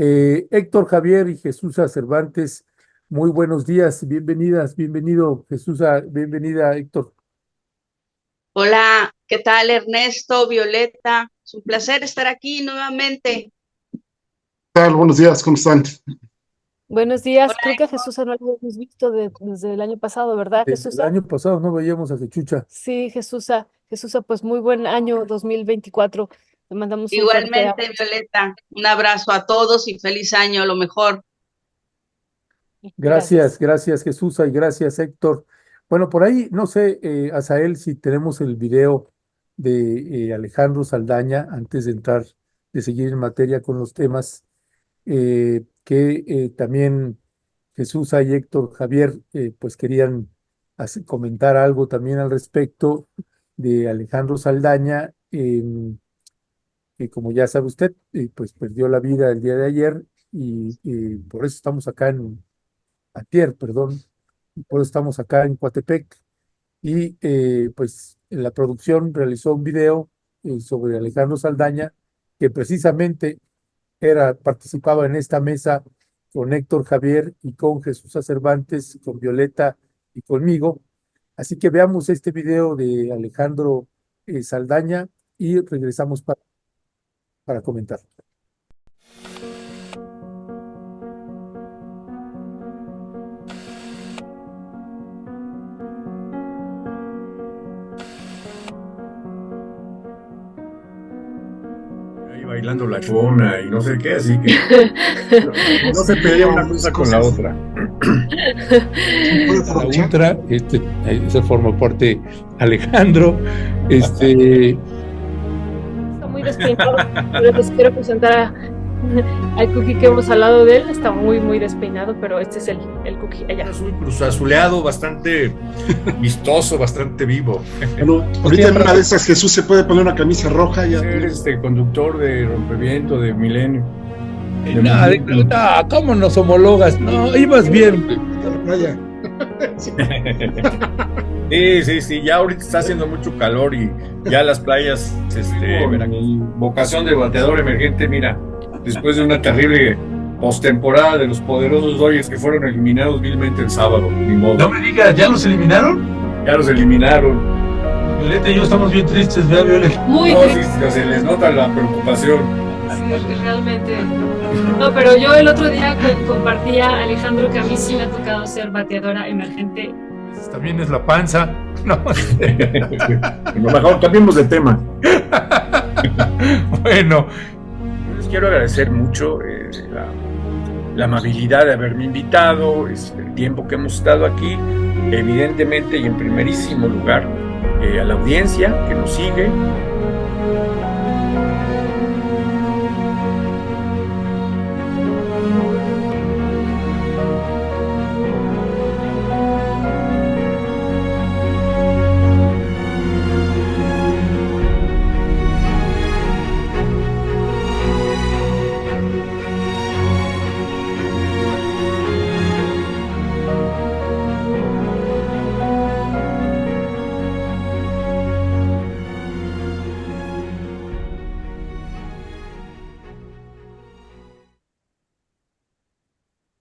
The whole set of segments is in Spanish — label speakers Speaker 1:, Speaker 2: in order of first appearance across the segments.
Speaker 1: Héctor Javier y Jesús Cervantes, muy buenos días, bienvenidas, bienvenido Jesús, bienvenida Héctor.
Speaker 2: Hola, ¿qué tal Ernesto, Violeta? Es un placer estar aquí nuevamente.
Speaker 3: Tal? Buenos días, ¿cómo están?
Speaker 4: Buenos días, creo que a
Speaker 2: Hola,
Speaker 4: Jesús no lo hemos visto desde el año pasado, ¿verdad,
Speaker 1: Desde el
Speaker 4: Jesús?
Speaker 1: año pasado no veíamos a Jechucha.
Speaker 4: Sí, Jesús, Jesús, pues muy buen año 2024. Le mandamos un fuerte
Speaker 2: igualmente
Speaker 4: abrazo.
Speaker 2: Violeta, un abrazo a todos y feliz año, lo mejor.
Speaker 1: Gracias,
Speaker 4: Gracias.
Speaker 1: gracias Jesús y gracias Héctor. Bueno, por ahí, no sé, Azael, si tenemos el video de Alejandro Saldaña, antes de entrar, de seguir en materia con los temas, que también Jesús y Héctor Javier, pues querían comentar algo también al respecto de Alejandro Saldaña, que como ya sabe usted, pues perdió la vida el día de ayer y por eso estamos acá antier, perdón, y por eso estamos acá en Coatepec. Y pues la producción realizó un video sobre Alejandro Saldaña, que precisamente participaba en esta mesa con Héctor Javier y con Jesús Cervantes, con Violeta y conmigo. Así que veamos este video de Alejandro Saldaña y regresamos para comentar.
Speaker 5: Ahí bailando la cona y no sé qué, así que no se pedía una cosa con la otra.
Speaker 3: ¿Puedo
Speaker 1: La
Speaker 3: aprovechar?
Speaker 1: otra, esa forma parte Alejandro, este,
Speaker 4: Está muy despeinado, pero les quiero presentar al Cookie que hemos hablado de él. Está muy, muy despeinado, pero este es el Cookie allá.
Speaker 5: Azul cruzazuleado, bastante vistoso, bastante vivo.
Speaker 3: Bueno, ahorita en una de esas Jesús se puede poner una camisa roja ya.
Speaker 5: Eres conductor de Rompeviento, de Milenio.
Speaker 1: no, ¿cómo nos homologas? No, ibas bien.
Speaker 3: A la playa.
Speaker 5: Sí, ya ahorita está haciendo mucho calor y ya las playas, mi vocación de bateador emergente, mira, después de una terrible postemporada de los poderosos Dodgers que fueron eliminados vilmente el sábado, ni modo.
Speaker 6: No me digas, ¿ya los eliminaron?
Speaker 5: Ya los eliminaron.
Speaker 6: Violeta y yo estamos bien tristes, ¿verdad, Violeta?
Speaker 4: Muy
Speaker 5: No,
Speaker 4: triste,
Speaker 5: sí, se les nota la preocupación.
Speaker 4: realmente. No, pero yo el otro día compartía a Alejandro que a mí sí me ha tocado ser bateadora emergente.
Speaker 1: También es la panza. No,
Speaker 5: A lo mejor cambiemos de tema.
Speaker 1: bueno,
Speaker 5: Yo les quiero agradecer mucho la amabilidad de haberme invitado, el tiempo que hemos estado aquí, evidentemente y en primerísimo lugar a la audiencia que nos sigue.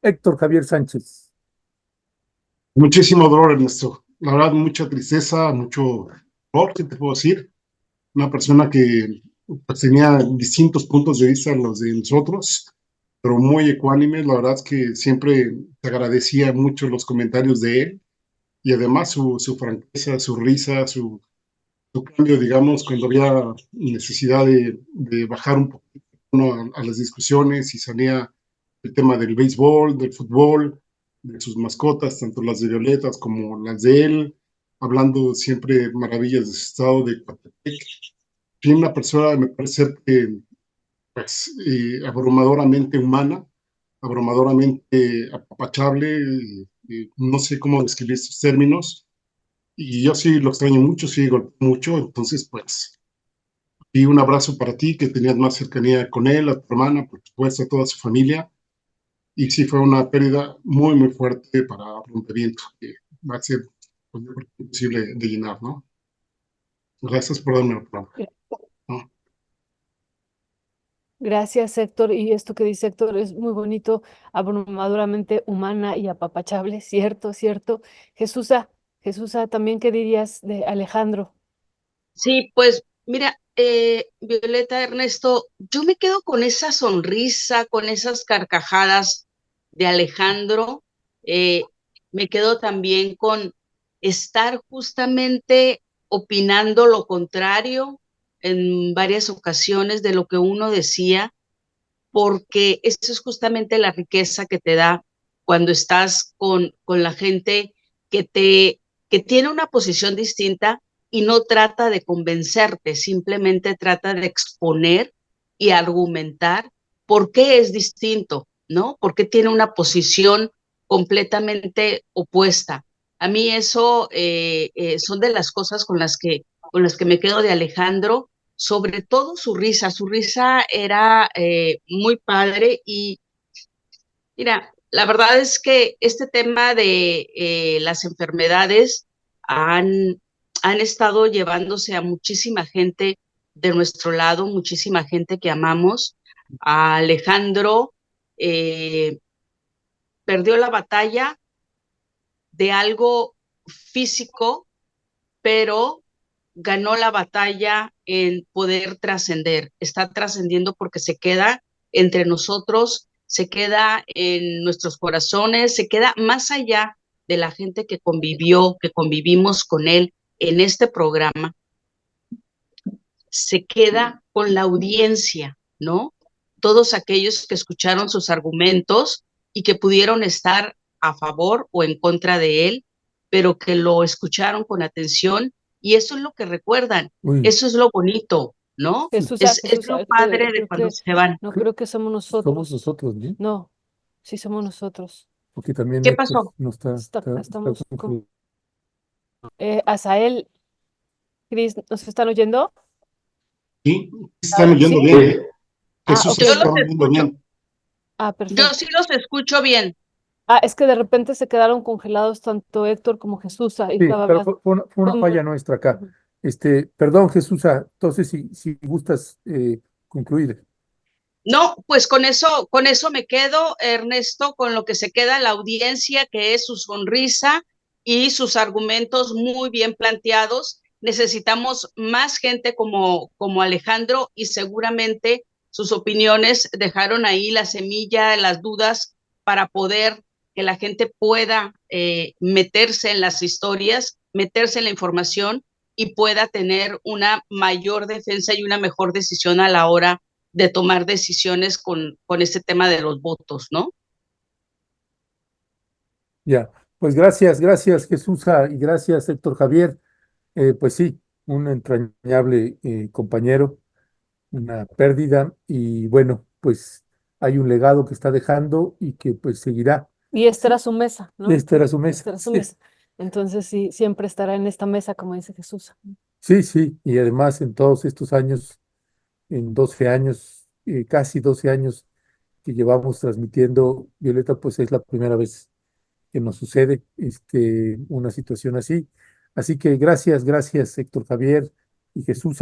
Speaker 1: Héctor Javier Sánchez.
Speaker 3: Muchísimo dolor, Ernesto. La verdad, mucha tristeza, mucho dolor, ¿qué te puedo decir? Una persona que pues, tenía distintos puntos de vista a los de nosotros, pero muy ecuánime. La verdad es que siempre te agradecía mucho los comentarios de él y además su franqueza, su risa, su cambio, digamos, cuando había necesidad de bajar un poquito a las discusiones y salía el tema del béisbol, del fútbol, de sus mascotas, tanto las de Violetas como las de él, hablando siempre maravillas de su estado de Coatepec. Tiene una persona, me parece que, pues, abrumadoramente humana, abrumadoramente apapachable, no sé cómo describir estos términos, y yo sí lo extraño mucho, sí golpeó mucho, entonces pues, y un abrazo para ti, que tenías más cercanía con él, a tu hermana, por supuesto, a toda su familia, y sí fue una pérdida muy, muy fuerte para Rompeviento, que va a ser pues, imposible de llenar, ¿no? Gracias por darme la palabra, ¿no?
Speaker 4: Gracias, Héctor. Y esto que dice Héctor es muy bonito, abrumadoramente humana y apapachable, cierto, cierto. Jesús, también, ¿qué dirías de Alejandro?
Speaker 2: Sí, pues mira, Violeta, Ernesto, yo me quedo con esa sonrisa, con esas carcajadas de Alejandro. eh, Me quedo también con estar justamente opinando lo contrario en varias ocasiones de lo que uno decía, porque eso es justamente la riqueza que te da cuando estás con la gente que, que tiene una posición distinta y no trata de convencerte, simplemente trata de exponer y argumentar por qué es distinto, ¿no? Por qué tiene una posición completamente opuesta. A mí eso son de las cosas con las que me quedo de Alejandro, sobre todo su risa era muy padre y mira, la verdad es que este tema de las enfermedades han estado llevándose a muchísima gente de nuestro lado, muchísima gente que amamos. A Alejandro eh, perdió la batalla de algo físico, pero ganó la batalla en poder trascender. Está trascendiendo porque se queda entre nosotros, se queda en nuestros corazones, se queda más allá de la gente que convivió, que convivimos con él en este programa, se queda con la audiencia, ¿no? Todos aquellos que escucharon sus argumentos y que pudieron estar a favor o en contra de él, pero que lo escucharon con atención y eso es lo que recuerdan,
Speaker 1: Uy,
Speaker 2: eso es lo bonito, ¿no?
Speaker 1: sí,
Speaker 2: Es lo padre de
Speaker 4: Creo
Speaker 2: cuando
Speaker 4: que,
Speaker 2: se van.
Speaker 4: no
Speaker 1: cre-
Speaker 4: creo que somos
Speaker 1: somos
Speaker 4: nosotros.
Speaker 1: nosotros, ¿no?
Speaker 4: No, sí somos nosotros.
Speaker 1: Porque también
Speaker 2: ¿Qué
Speaker 1: Héctor
Speaker 2: pasó?
Speaker 1: no está
Speaker 4: Estamos con...
Speaker 1: congelado.
Speaker 4: Asael, Cris, ¿nos están oyendo?
Speaker 3: Sí, están oyendo
Speaker 4: ¿Sí?
Speaker 3: bien, ¿eh?
Speaker 4: Ah,
Speaker 3: Jesús
Speaker 4: ok.
Speaker 3: se
Speaker 2: Yo
Speaker 3: está
Speaker 2: los
Speaker 3: oyendo
Speaker 2: escucho,
Speaker 3: bien.
Speaker 4: Ah,
Speaker 2: yo sí
Speaker 4: perfecto.
Speaker 2: los escucho bien.
Speaker 4: Ah, es que de repente se quedaron congelados tanto Héctor como Jesús y
Speaker 1: Sí,
Speaker 4: estaba
Speaker 1: pero
Speaker 4: hablando.
Speaker 1: fue una
Speaker 4: Fue muy-
Speaker 1: falla nuestra acá.
Speaker 4: Ujú.
Speaker 1: Perdón, Jesús, entonces si gustas concluir.
Speaker 2: No, pues con eso me quedo, Ernesto, con lo que se queda la audiencia, que es su sonrisa y sus argumentos muy bien planteados. Necesitamos más gente como Alejandro y seguramente sus opiniones dejaron ahí la semilla, las dudas para poder que la gente pueda meterse en las historias, meterse en la información y pueda tener una mayor defensa y una mejor decisión a la hora de tomar decisiones con este tema de los votos, ¿no?
Speaker 1: Ya, pues gracias Jesús y gracias Héctor Javier. Pues sí, un entrañable compañero, una pérdida y bueno, pues hay un legado que está dejando y que pues seguirá.
Speaker 4: Y esta era su mesa, ¿no?
Speaker 1: Esta era su mesa.
Speaker 4: Esta era su
Speaker 1: Sí,
Speaker 4: mesa. Entonces sí, siempre estará en esta mesa, como dice Jesús.
Speaker 1: sí, sí, y además en todos estos años, en 12 años, casi 12 años que llevamos transmitiendo, Violeta, pues es la primera vez que nos sucede una situación así. Así que gracias Héctor Javier y Jesús.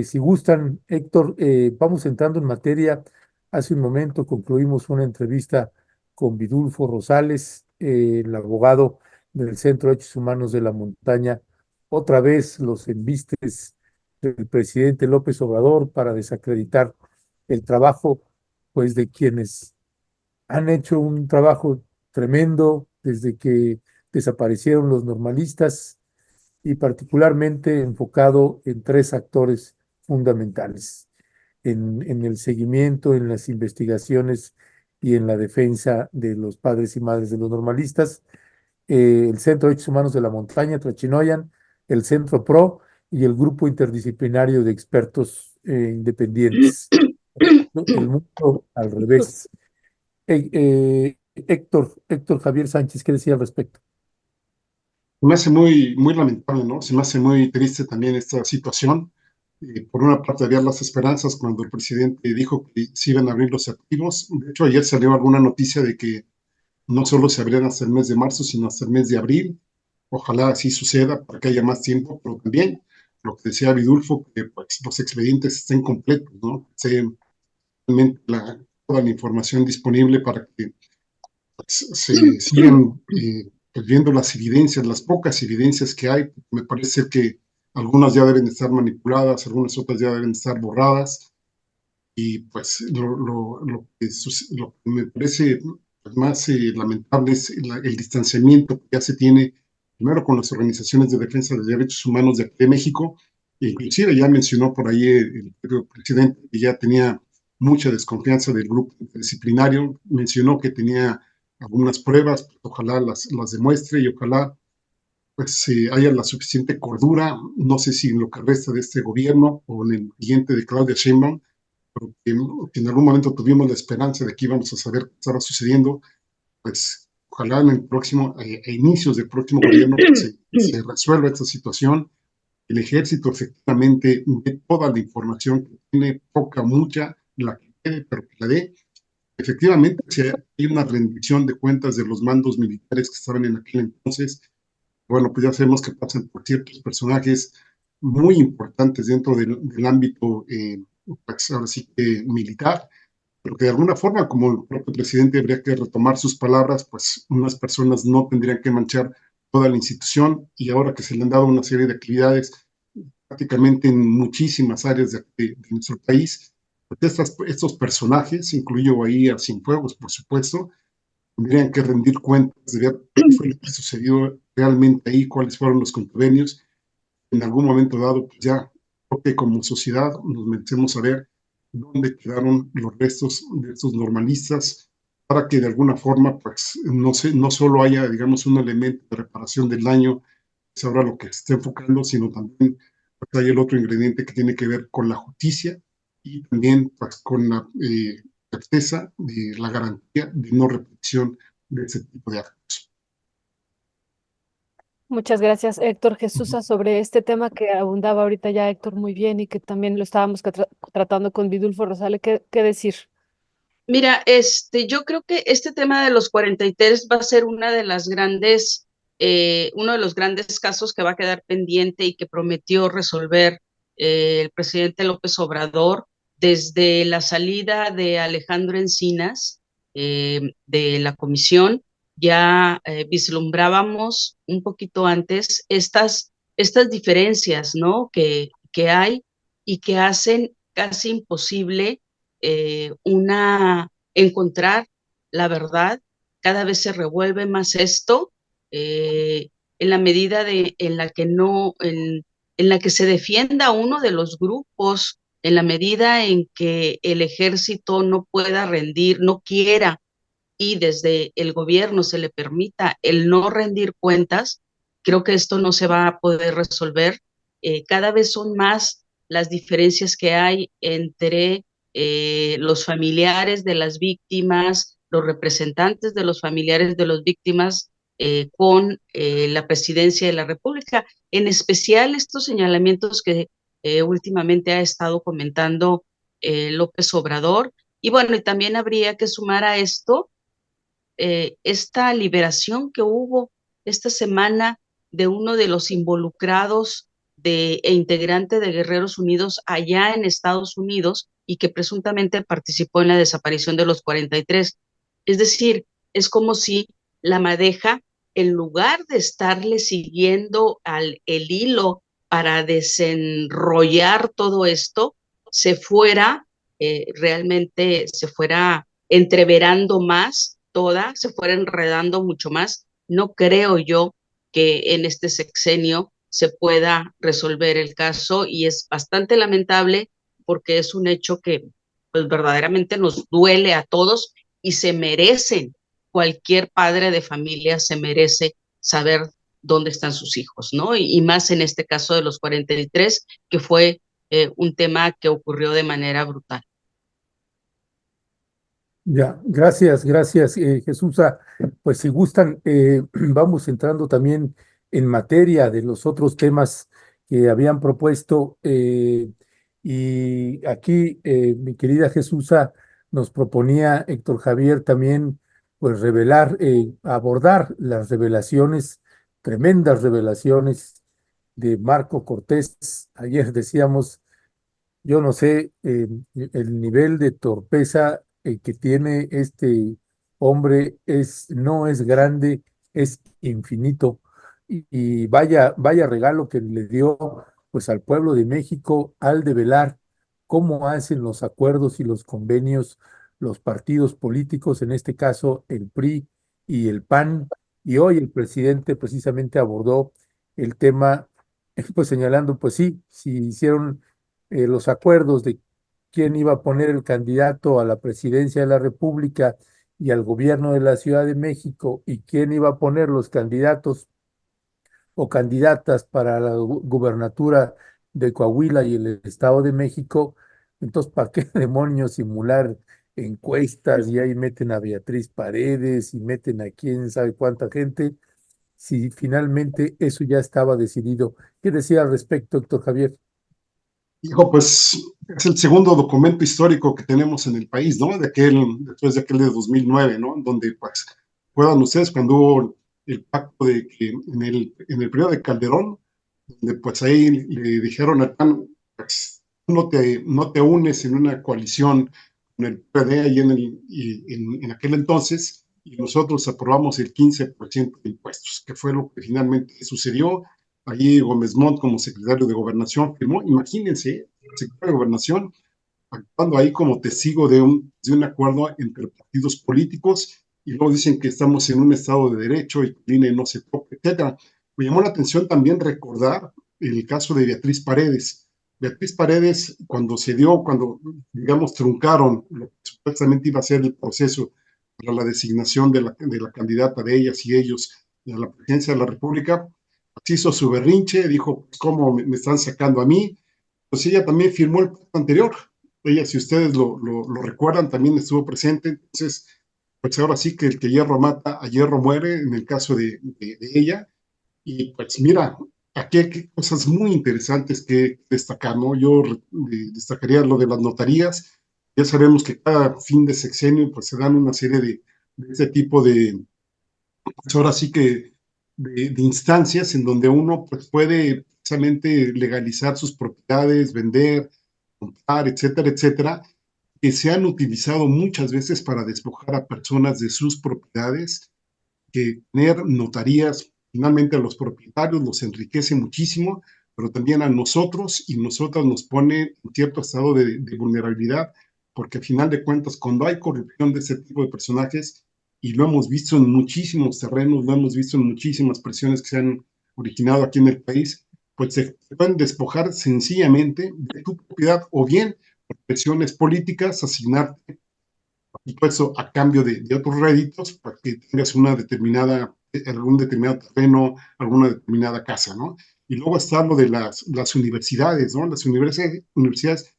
Speaker 1: Si gustan, Héctor, vamos entrando en materia. Hace un momento concluimos una entrevista con Vidulfo Rosales, el abogado del Centro de Derechos Humanos de la Montaña. Otra vez los embistes del presidente López Obrador para desacreditar el trabajo, pues, de quienes han hecho un trabajo tremendo desde que desaparecieron los normalistas y particularmente enfocado en tres actores fundamentales, en el seguimiento, en las investigaciones y en la defensa de los padres y madres de los normalistas, el Centro de Derechos Humanos de la Montaña, Tlachinoyan, el Centro PRO y el Grupo Interdisciplinario de Expertos Independientes. El mundo al revés. Héctor Javier Sánchez, ¿qué decía al respecto?
Speaker 3: Me hace muy, muy lamentable, ¿no? Se me hace muy triste también esta situación. Por una parte había las esperanzas cuando el presidente dijo que se iban a abrir los activos. De hecho, ayer salió alguna noticia de que no solo se abrirán hasta el mes de marzo, sino hasta el mes de abril. Ojalá así suceda para que haya más tiempo, pero también lo que decía Vidulfo, que pues, los expedientes estén completos, ¿no? realmente toda la información disponible para que se sigan pues, viendo las evidencias, las pocas evidencias que hay. Me parece que algunas ya deben estar manipuladas, algunas otras ya deben estar borradas. Y pues lo que me parece más lamentable es el distanciamiento que ya se tiene, primero con las organizaciones de defensa de derechos humanos de aquí de México, e inclusive ya mencionó por ahí el presidente que ya tenía mucha desconfianza del grupo disciplinario, mencionó que tenía algunas pruebas, pues, ojalá las demuestre y ojalá pues haya la suficiente cordura, no sé si en lo que resta de este gobierno o en el siguiente de Claudia Sheinbaum, porque en algún momento tuvimos la esperanza de que íbamos a saber qué estaba sucediendo, pues ojalá en el próximo, a inicios del próximo gobierno, pues, se resuelva esta situación. El ejército efectivamente dé toda la información que tiene, poca, mucha, la que quede, pero que la dé. Efectivamente, si hay una rendición de cuentas de los mandos militares que estaban en aquel entonces, bueno, pues ya sabemos que pasan por ciertos personajes muy importantes dentro del ámbito, pues ahora sí que militar, pero que de alguna forma, como el propio presidente habría que retomar sus palabras, pues unas personas no tendrían que manchar toda la institución y ahora que se le han dado una serie de actividades prácticamente en muchísimas áreas de nuestro país, pues estos personajes, incluyo ahí a Cienfuegos, por supuesto, tendrían que rendir cuentas de ver qué fue lo que sucedió realmente ahí, cuáles fueron los convenios. En algún momento dado, pues ya creo que como sociedad nos merecemos saber dónde quedaron los restos de estos normalistas para que de alguna forma, pues no solo haya, digamos, un elemento de reparación del daño, que es ahora lo que se está enfocando, sino también pues, hay el otro ingrediente que tiene que ver con la justicia y también pues, con la certeza de la garantía de no repetición de ese tipo de actos.
Speaker 4: Muchas gracias, Héctor Jesús, sobre este tema que abundaba ahorita ya Héctor muy bien y que también lo estábamos tratando con Vidulfo Rosales. ¿Qué decir?
Speaker 2: Mira, yo creo que este tema de los 43 va a ser una de las grandes, uno de los grandes casos que va a quedar pendiente y que prometió resolver el presidente López Obrador desde la salida de Alejandro Encinas de la comisión. Ya vislumbrábamos un poquito antes estas diferencias, ¿no? Que hay y que hacen casi imposible encontrar la verdad. Cada vez se revuelve más esto, en la medida en la que no, en la que se defienda uno de los grupos, en la medida en que el ejército no pueda rendir, no quiera, y desde el gobierno se le permita el no rendir cuentas, creo que esto no se va a poder resolver. Cada vez son más las diferencias que hay entre los familiares de las víctimas, los representantes de los familiares de las víctimas con la presidencia de la República, en especial estos señalamientos que últimamente ha estado comentando López Obrador. Y bueno, y también habría que sumar a esto esta liberación que hubo esta semana de uno de los involucrados e integrante de Guerreros Unidos allá en Estados Unidos y que presuntamente participó en la desaparición de los 43. Es decir, es como si la Madeja, en lugar de estarle siguiendo el hilo para desenrollar todo esto, realmente se fuera entreverando más toda, se fuera enredando mucho más. No creo yo que en este sexenio se pueda resolver el caso y es bastante lamentable porque es un hecho que pues verdaderamente nos duele a todos y se merecen, cualquier padre de familia se merece saber dónde están sus hijos, ¿no? Y más en este caso de los 43, que fue un tema que ocurrió de manera brutal.
Speaker 1: Ya, gracias, Jesús. Pues si gustan, vamos entrando también en materia de los otros temas que habían propuesto. Y aquí, mi querida Jesús, nos proponía Héctor Javier también, pues abordar las revelaciones, tremendas revelaciones de Marco Cortés. Ayer decíamos Yo no sé, el nivel de torpeza que tiene este hombre no es grande, es infinito. Y vaya regalo que le dio pues al pueblo de México al develar cómo hacen los acuerdos y los convenios los partidos políticos, en este caso el PRI y el PAN. Y hoy el presidente precisamente abordó el tema, pues señalando, pues sí, si hicieron los acuerdos de quién iba a poner el candidato a la presidencia de la República y al gobierno de la Ciudad de México y quién iba a poner los candidatos o candidatas para la gubernatura de Coahuila y el Estado de México. Entonces, ¿para qué demonios simular encuestas y ahí meten a Beatriz Paredes y meten a quién sabe cuánta gente? Si finalmente eso ya estaba decidido. ¿Qué decía al respecto, doctor Javier?
Speaker 3: Hijo, pues es el segundo documento histórico que tenemos en el país, ¿no? Después de aquel de 2009, ¿no? Donde, pues, puedan ustedes cuando hubo el pacto de que en el periodo de Calderón, donde pues ahí le dijeron al PAN, pues, no te unes en una coalición con el PD ahí en aquel entonces, y nosotros aprobamos el 15% de impuestos, que fue lo que finalmente sucedió. Ahí Gómez Montt, como secretario de Gobernación, firmó. Imagínense, el secretario de Gobernación actuando ahí como testigo de un acuerdo entre partidos políticos, y luego dicen que estamos en un Estado de Derecho y que el INE no se toca, etcétera. Me llamó la atención también recordar el caso de Beatriz Paredes. Beatriz Paredes, cuando, digamos, truncaron lo que supuestamente iba a ser el proceso para la designación de la candidata de ellas y ellos a la presidencia de la República, hizo su berrinche, dijo, pues, ¿cómo me están sacando a mí? Pues ella también firmó el pacto anterior. Ella, si ustedes lo recuerdan, también estuvo presente. Entonces, pues ahora sí que el que hierro mata, a hierro muere, en el caso de ella. Y pues mira, aquí hay cosas muy interesantes que destacar, ¿no? Yo destacaría lo de las notarías. Ya sabemos que cada fin de sexenio pues se dan una serie de este tipo pues ahora sí que de instancias en donde uno pues puede precisamente legalizar sus propiedades, vender, comprar, etcétera, etcétera, que se han utilizado muchas veces para despojar a personas de sus propiedades, que tener notarías finalmente a los propietarios los enriquece muchísimo, pero también a nosotros y nosotras nos pone en cierto estado de vulnerabilidad, porque al final de cuentas, cuando hay corrupción de ese tipo de personajes, y lo hemos visto en muchísimos terrenos, lo hemos visto en muchísimas presiones que se han originado aquí en el país, pues se pueden despojar sencillamente de tu propiedad o bien por presiones políticas, asignarte impuesto a cambio de otros réditos para que tengas algún determinado terreno, alguna determinada casa, ¿no? Y luego está lo de las universidades, ¿no? Las universidades,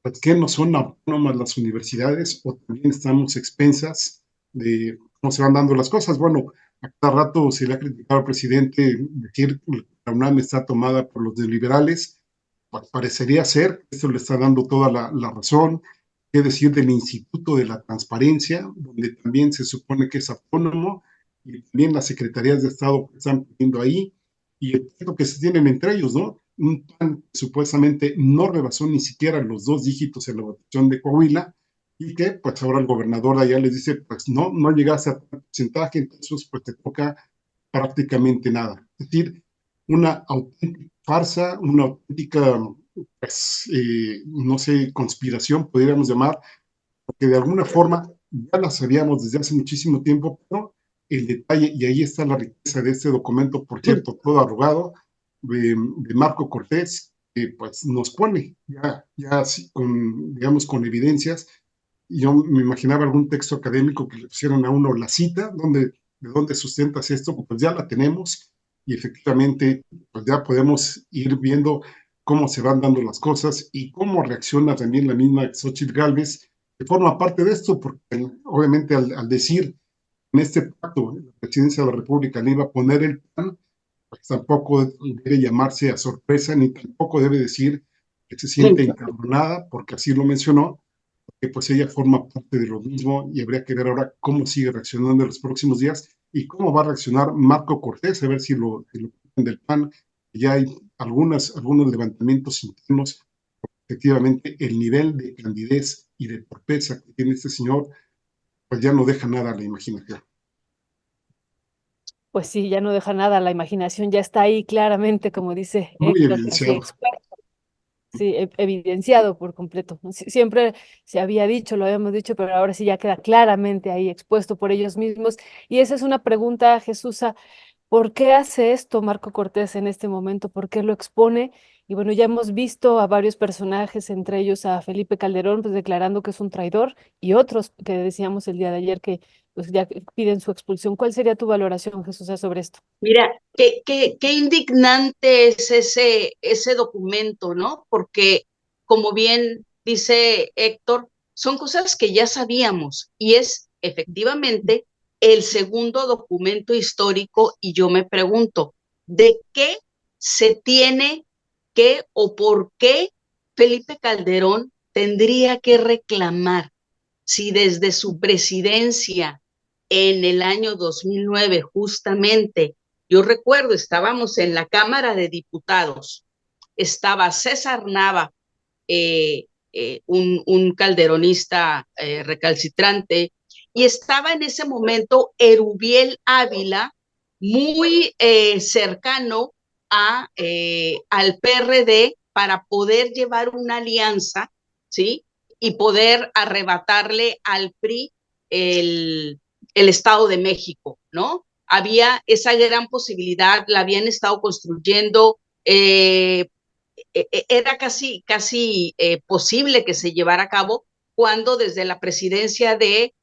Speaker 3: ¿por qué no son autónomas las universidades o también estamos expensas de cómo se van dando las cosas? Bueno, a cada rato se le ha criticado al presidente decir que la UNAM está tomada por los neoliberales. Pues parecería ser que esto le está dando toda la razón. Qué decir del Instituto de la Transparencia, donde también se supone que es autónomo, y también las secretarías de Estado que están poniendo ahí, y el trato que se tienen entre ellos, ¿no? Un plan que supuestamente no rebasó ni siquiera los 2 dígitos en la votación de Coahuila, y que pues ahora el gobernador allá les dice, pues no llegaste a tal porcentaje, entonces pues te toca prácticamente nada. Es decir, una auténtica farsa, una auténtica, pues, no sé, conspiración, podríamos llamar, porque de alguna forma ya la sabíamos desde hace muchísimo tiempo, pero el detalle, y ahí está la riqueza de este documento, por cierto, todo arrugado, de Marco Cortés, que pues nos pone ya así digamos, con evidencias. Yo me imaginaba algún texto académico que le pusieran a uno la cita, de dónde sustentas esto, pues ya la tenemos, y efectivamente pues ya podemos ir viendo cómo se van dando las cosas y cómo reacciona también la misma Xochitl Gálvez, que forma parte de esto, porque obviamente al decir en este pacto la presidencia de la República le iba a poner el plan, pues tampoco debe llamarse a sorpresa, ni tampoco debe decir que se siente encabronada, porque así lo mencionó, que pues ella forma parte de lo mismo, y habría que ver ahora cómo sigue reaccionando en los próximos días y cómo va a reaccionar Marco Cortés, a ver si lo quitan del PAN. Ya hay algunos levantamientos internos efectivamente el nivel de candidez y de torpeza que tiene este señor, pues ya no deja nada a la imaginación.
Speaker 4: Pues sí, ya no deja nada, la imaginación ya está ahí claramente, como dice
Speaker 3: Muy
Speaker 4: Héctor, así
Speaker 3: evidenciado.
Speaker 4: sí, evidenciado por completo. Siempre se había dicho, lo habíamos dicho, pero ahora sí ya queda claramente ahí expuesto por ellos mismos. Y esa es una pregunta, Jesús, ¿por qué hace esto Marco Cortés en este momento? ¿Por qué lo expone? Y bueno, ya hemos visto a varios personajes, entre ellos a Felipe Calderón, pues declarando que es un traidor, y otros que decíamos el día de ayer que pues ya piden su expulsión. ¿Cuál sería tu valoración, Jesús, sobre esto?
Speaker 2: Mira, qué indignante es ese documento, ¿no? Porque, como bien dice Héctor, son cosas que ya sabíamos y es efectivamente el segundo documento histórico y yo me pregunto, ¿de qué se tiene que o por qué Felipe Calderón tendría que reclamar si desde su presidencia en el año 2009 justamente, yo recuerdo, estábamos en la Cámara de Diputados, estaba César Nava, un calderonista recalcitrante, y estaba en ese momento Erubiel Ávila, muy cercano al PRD para poder llevar una alianza, ¿sí? Y poder arrebatarle al PRI el Estado de México, ¿no? Había esa gran posibilidad, la habían estado construyendo, era casi posible que se llevara a cabo cuando desde la presidencia de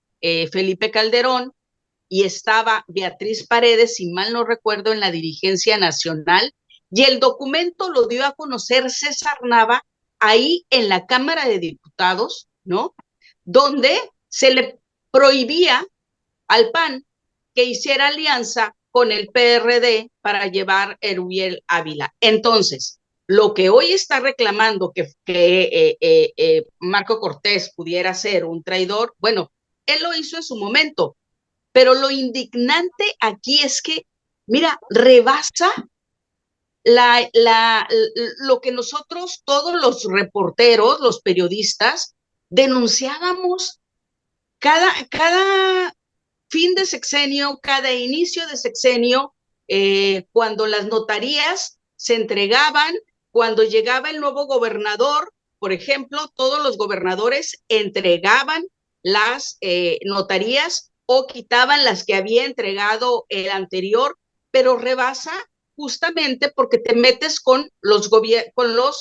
Speaker 2: Felipe Calderón y estaba Beatriz Paredes, si mal no recuerdo, en la dirigencia nacional, y el documento lo dio a conocer César Nava ahí en la Cámara de Diputados, ¿no? Donde se le prohibía al PAN que hiciera alianza con el PRD para llevar Erubiel Ávila. Entonces, lo que hoy está reclamando que Marco Cortés pudiera ser un traidor, bueno, él lo hizo en su momento, pero lo indignante aquí es que, mira, rebasa lo que nosotros, todos los reporteros, los periodistas, denunciábamos cada fin de sexenio, cada inicio de sexenio, cuando las notarías se entregaban, cuando llegaba el nuevo gobernador, por ejemplo, todos los gobernadores entregaban las notarías o quitaban las que había entregado el anterior, pero rebasa justamente porque te metes con los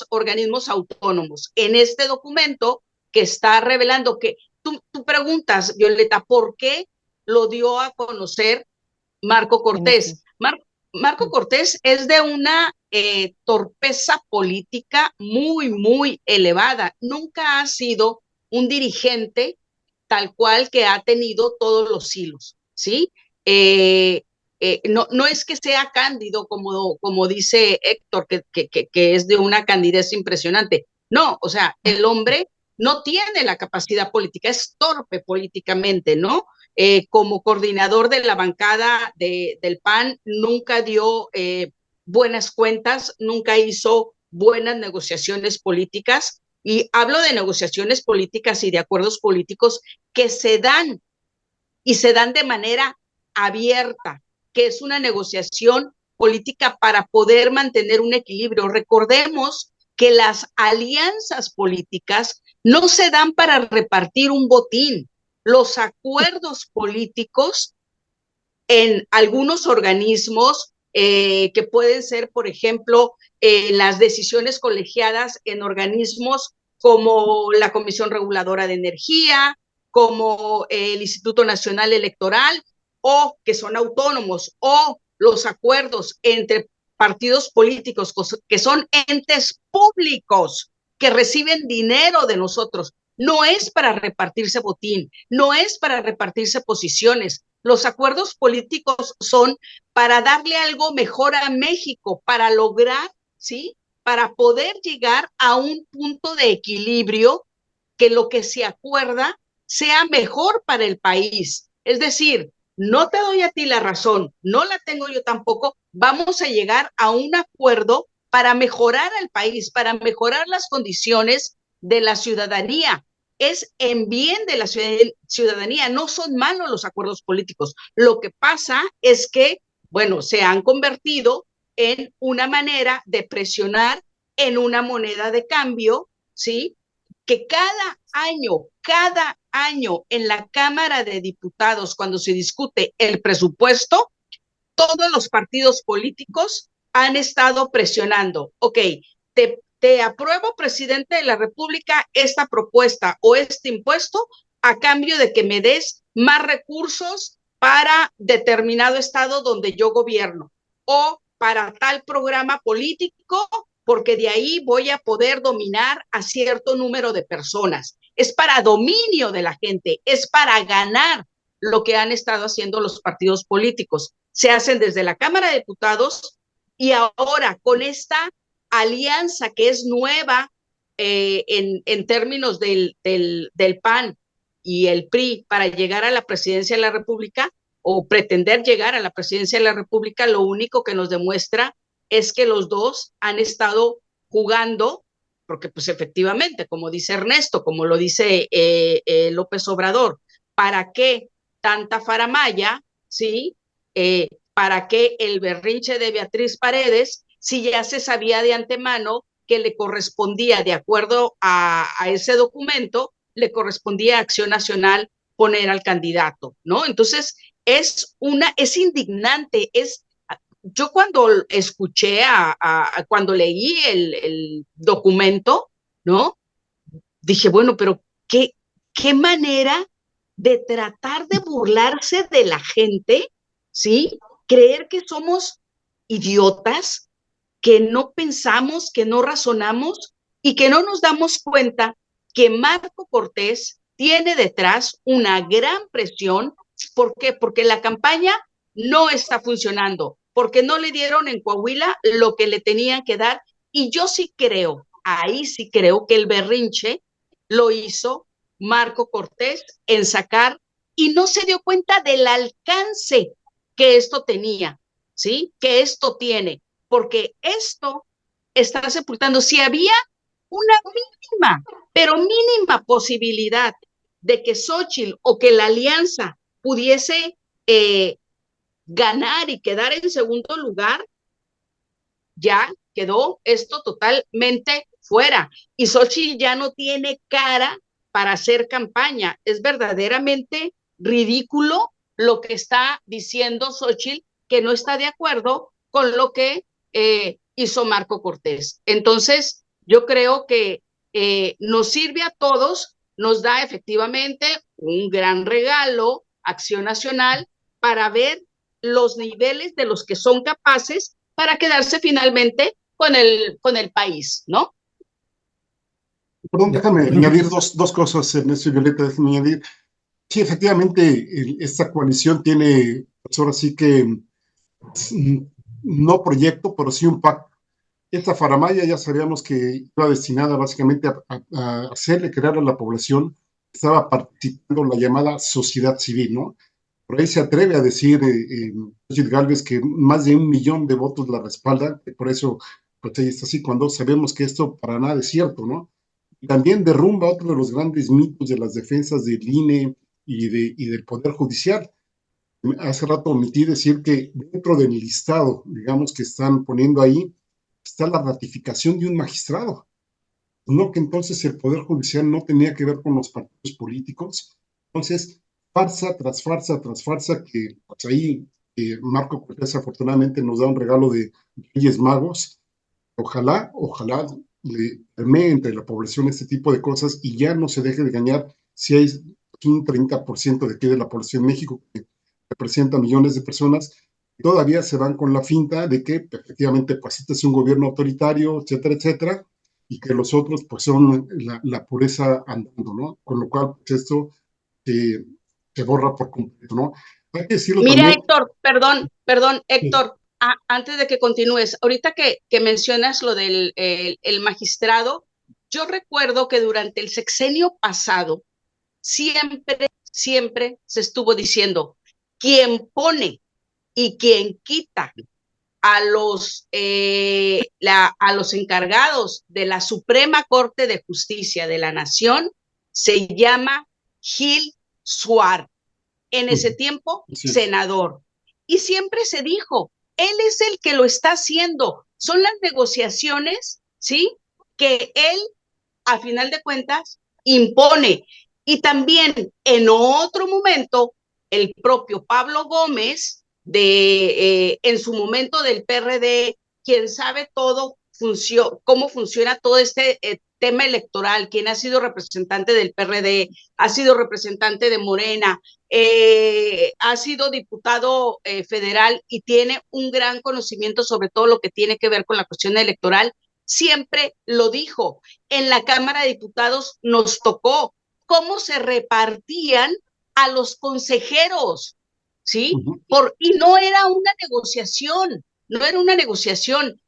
Speaker 2: organismos autónomos. En este documento que está revelando que tú preguntas, Violeta, ¿por qué lo dio a conocer Marco Cortés? Marco Cortés es de una torpeza política muy elevada. Nunca ha sido un dirigente tal cual que ha tenido todos los hilos, ¿sí? No es que sea cándido, como dice Héctor, que es de una candidez impresionante. No, o sea, el hombre no tiene la capacidad política, es torpe políticamente, ¿no? Como coordinador de la bancada del PAN, nunca dio buenas cuentas, nunca hizo buenas negociaciones políticas, y hablo de negociaciones políticas y de acuerdos políticos que se dan de manera abierta, que es una negociación política para poder mantener un equilibrio. Recordemos que las alianzas políticas no se dan para repartir un botín. Los acuerdos políticos en algunos organismos que pueden ser, por ejemplo, las decisiones colegiadas en organismos como la Comisión Reguladora de Energía, como el Instituto Nacional Electoral, o que son autónomos, o los acuerdos entre partidos políticos que son entes públicos que reciben dinero de nosotros. No es para repartirse botín, no es para repartirse posiciones. Los acuerdos políticos son para darle algo mejor a México, para lograr, ¿sí? Para poder llegar a un punto de equilibrio que lo que se acuerda sea mejor para el país. Es decir, no te doy a ti la razón, no la tengo yo tampoco, vamos a llegar a un acuerdo para mejorar al país, para mejorar las condiciones de la ciudadanía. Es en bien de la ciudadanía, no son malos los acuerdos políticos. Lo que pasa es que, bueno, se han convertido en una manera de presionar en una moneda de cambio, ¿sí? Que cada año en la Cámara de Diputados, cuando se discute el presupuesto, todos los partidos políticos han estado presionando. Ok, te apruebo, presidente de la República, esta propuesta o este impuesto a cambio de que me des más recursos para determinado estado donde yo gobierno o para tal programa político, porque de ahí voy a poder dominar a cierto número de personas. Es para dominio de la gente, es para ganar lo que han estado haciendo los partidos políticos. Se hacen desde la Cámara de Diputados y ahora con esta alianza que es nueva en términos del PAN y el PRI para llegar a la presidencia de la República o pretender llegar a la presidencia de la República, lo único que nos demuestra es que los dos han estado jugando, porque pues efectivamente, como dice Ernesto, como lo dice López Obrador, ¿para qué tanta faramaya? ¿Sí? ¿Para qué el berrinche de Beatriz Paredes si ya se sabía de antemano que le correspondía, de acuerdo a ese documento, le correspondía a Acción Nacional poner al candidato, ¿no? Entonces, es indignante, yo cuando escuché, cuando leí el documento, ¿no? Dije, bueno, pero qué manera de tratar de burlarse de la gente, ¿sí? Creer que somos idiotas, que no pensamos, que no razonamos y que no nos damos cuenta que Marco Cortés tiene detrás una gran presión. ¿Por qué? Porque la campaña no está funcionando, porque no le dieron en Coahuila lo que le tenían que dar. Y yo sí creo, ahí sí creo que el berrinche lo hizo Marco Cortés en sacar y no se dio cuenta del alcance que esto tenía, ¿sí? Que esto tiene, porque esto está sepultando. Si había una mínima, pero mínima posibilidad de que Xochitl o que la alianza pudiese ganar y quedar en segundo lugar, ya quedó esto totalmente fuera. Y Xochitl ya no tiene cara para hacer campaña. Es verdaderamente ridículo lo que está diciendo Xochitl, que no está de acuerdo con lo que hizo Marco Cortés. Entonces, yo creo que nos sirve a todos, nos da efectivamente un gran regalo, Acción Nacional, para ver los niveles de los que son capaces para quedarse finalmente con el país, ¿no?
Speaker 3: Perdón, déjame añadir dos cosas, Ernesto y Violeta, déjame añadir. Sí, efectivamente, esta coalición tiene, pues ahora sí que, no proyecto, pero sí un pacto. Esta faramaya ya sabíamos que iba destinada básicamente a hacerle creer a la población que estaba participando en la llamada sociedad civil, ¿no? Por ahí se atreve a decir Xochitl Gálvez que más de 1 millón de votos la respaldan, que por eso pues ella está así, cuando sabemos que esto para nada es cierto, ¿no? Y también derrumba otro de los grandes mitos de las defensas del INE y del Poder Judicial. Hace rato omití decir que dentro del listado, digamos, que están poniendo ahí, está la ratificación de un magistrado. No que entonces el Poder Judicial no tenía que ver con los partidos políticos. Entonces, farsa tras farsa tras farsa, que pues ahí Marco Cortés afortunadamente nos da un regalo de Reyes Magos. Ojalá le permee entre la población este tipo de cosas y ya no se deje de engañar si hay un 30% de aquí de la población de México que representa millones de personas, todavía se van con la finta de que efectivamente pues este es un gobierno autoritario, etcétera, etcétera, y que los otros pues son la pureza andando, ¿no? Con lo cual pues, esto se borra por completo, ¿no? Hay que decirlo
Speaker 2: Mira,
Speaker 3: también.
Speaker 2: Héctor, perdón, Héctor, antes de que continúes, ahorita que mencionas lo del el magistrado, yo recuerdo que durante el sexenio pasado siempre se estuvo diciendo, quien pone y quien quita a los encargados de la Suprema Corte de Justicia de la Nación se llama Gil Suar, en ese tiempo
Speaker 3: Sí.
Speaker 2: senador. Y siempre se dijo, él es el que lo está haciendo. Son las negociaciones, ¿sí? Que él, a final de cuentas, impone. Y también en otro momento, el propio Pablo Gómez, en su momento del PRD, quien sabe todo, cómo funciona todo este tema electoral, quien ha sido representante del PRD, ha sido representante de Morena, ha sido diputado federal y tiene un gran conocimiento sobre todo lo que tiene que ver con la cuestión electoral, siempre lo dijo. En la Cámara de Diputados nos tocó cómo se repartían a los consejeros, ¿sí? Y no era una negociación, no era una negociación,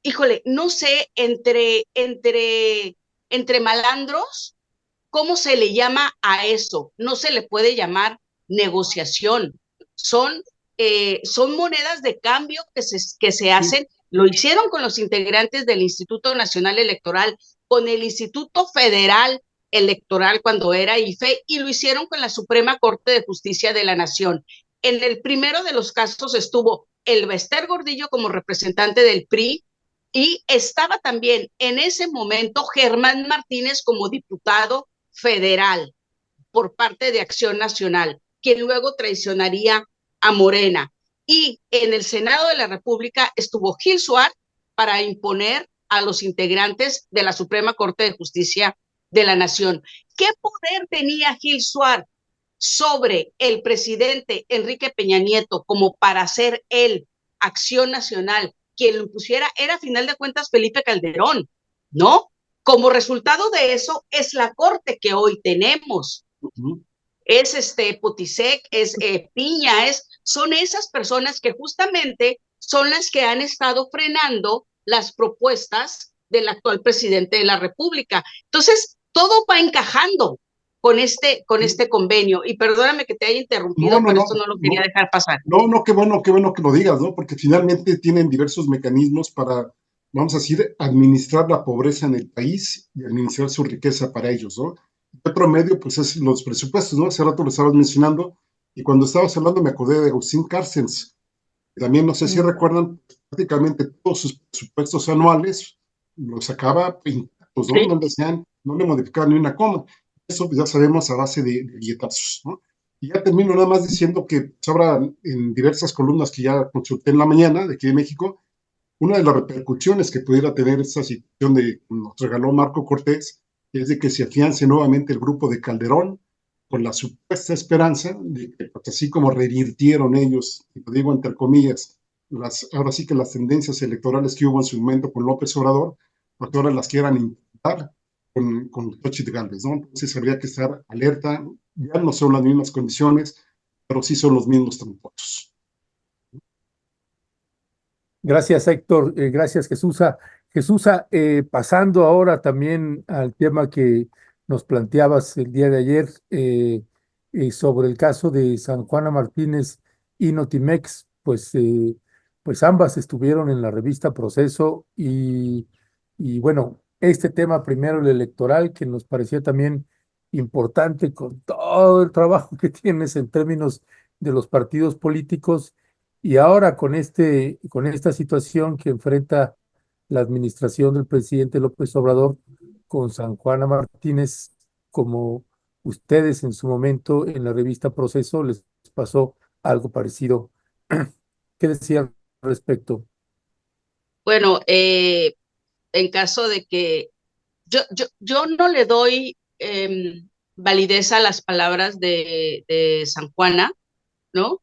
Speaker 2: híjole, no sé, entre malandros, ¿cómo se le llama a eso? No se le puede llamar negociación. Son monedas de cambio que se hacen. Lo hicieron con los integrantes del Instituto Nacional Electoral, con el Instituto Federal Electoral cuando era IFE, y lo hicieron con la Suprema Corte de Justicia de la Nación. En el primero de los casos estuvo Elbester Gordillo como representante del PRI, y estaba también en ese momento Germán Martínez como diputado federal por parte de Acción Nacional, quien luego traicionaría a Morena. Y en el Senado de la República estuvo Gil Suar para imponer a los integrantes de la Suprema Corte de Justicia de la Nación. ¿Qué poder tenía Gil Suar sobre el presidente Enrique Peña Nieto como para hacer él Acción Nacional? Quien lo impusiera era, a final de cuentas, Felipe Calderón, ¿no? Como resultado de eso es la corte que hoy tenemos. Es Potisek, es Piña, son esas personas que justamente son las que han estado frenando las propuestas del actual presidente de la República. Entonces, todo va encajando con este convenio. Y perdóname que te haya interrumpido, pero esto no lo quería dejar pasar.
Speaker 3: No, qué bueno que lo digas, ¿no? Porque finalmente tienen diversos mecanismos para, vamos a decir, administrar la pobreza en el país y administrar su riqueza para ellos, ¿no? Otro medio, pues, es los presupuestos, ¿no? Hace rato lo estabas mencionando, y cuando estabas hablando me acordé de Agustín Carstens. También, no sé si recuerdan, prácticamente todos sus presupuestos anuales los sacaba intactos, ¿no?
Speaker 2: Sí.
Speaker 3: No le modificaban ni una coma. Eso pues, ya sabemos a base de billetazos, ¿no? Y ya termino nada más diciendo que ahora en diversas columnas que ya consulté en la mañana de aquí de México, una de las repercusiones que pudiera tener esta situación de nos regaló Marco Cortés es de que se afiance nuevamente el grupo de Calderón con la supuesta esperanza de que, pues, así como revirtieron ellos, y lo digo entre comillas, ahora sí que las tendencias electorales que hubo en su momento con López Obrador, pues ahora las quieran intentar con Xochitl Gálvez, ¿no? Entonces habría que estar alerta, ya no son las mismas condiciones, pero sí son los mismos tramposos.
Speaker 1: Gracias, Héctor. Gracias, Jesús. Jesús, pasando ahora también al tema que nos planteabas el día de ayer sobre el caso de San Juana Martínez y Notimex, pues ambas estuvieron en la revista Proceso y bueno, este tema primero, el electoral, que nos parecía también importante con todo el trabajo que tienes en términos de los partidos políticos. Y ahora con esta situación que enfrenta la administración del presidente López Obrador con San Juana Martínez, como ustedes en su momento en la revista Proceso les pasó algo parecido. ¿Qué decían al respecto?
Speaker 2: Bueno, en caso de que yo no le doy validez a las palabras de San Juana, ¿no?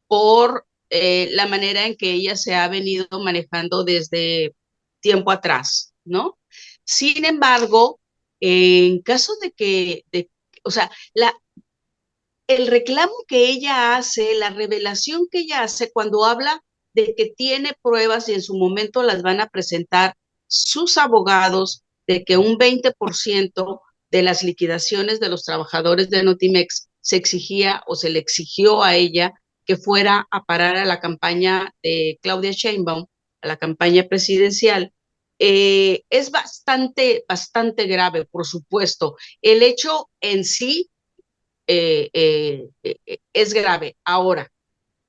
Speaker 2: Por la manera en que ella se ha venido manejando desde tiempo atrás, ¿no? Sin embargo, en caso o sea, el reclamo que ella hace, la revelación que ella hace cuando habla de que tiene pruebas y en su momento las van a presentar sus abogados, de que un 20% de las liquidaciones de los trabajadores de Notimex se exigía o se le exigió a ella que fuera a parar a la campaña de Claudia Sheinbaum, a la campaña presidencial, es bastante grave, por supuesto. El hecho en sí es grave. Ahora,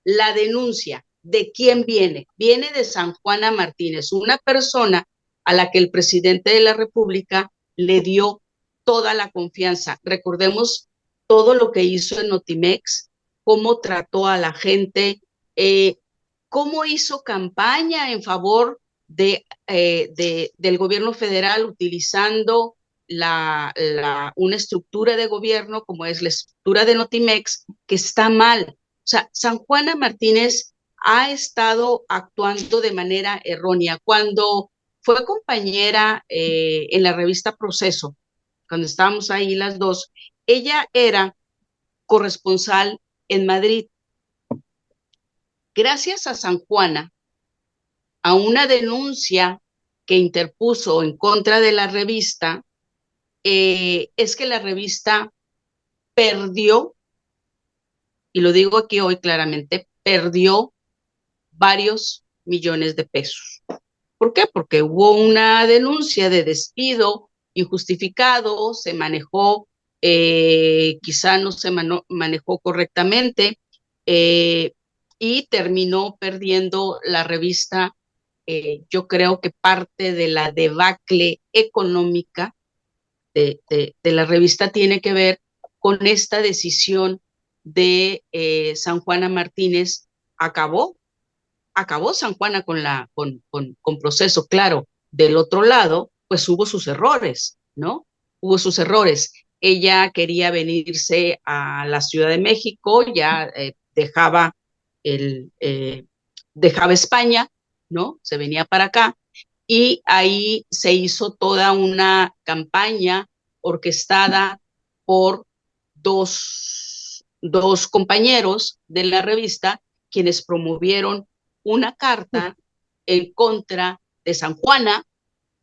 Speaker 2: la denuncia, ¿de quién viene? Viene de San Juana Martínez, una persona a la que el presidente de la República le dio toda la confianza. Recordemos todo lo que hizo en Notimex, cómo trató a la gente, cómo hizo campaña en favor del gobierno federal utilizando una estructura de gobierno como es la estructura de Notimex, que está mal. O sea, San Juana Martínez ha estado actuando de manera errónea. Cuando fue compañera en la revista Proceso, cuando estábamos ahí las dos, ella era corresponsal en Madrid. Gracias a San Juana, a una denuncia que interpuso en contra de la revista, es que la revista perdió, y lo digo aquí hoy claramente, perdió varios millones de pesos. ¿Por qué? Porque hubo una denuncia de despido injustificado, se manejó, quizá no se manejó correctamente, y terminó perdiendo la revista. Yo creo que parte de la debacle económica de la revista tiene que ver con esta decisión de San Juana Martínez. Acabó San Juana con Proceso, claro. Del otro lado, pues hubo sus errores, ¿no? Hubo sus errores. Ella quería venirse a la Ciudad de México, ya dejaba España, ¿no? Se venía para acá, y ahí se hizo toda una campaña orquestada por dos compañeros de la revista, quienes promovieron una carta en contra de San Juana,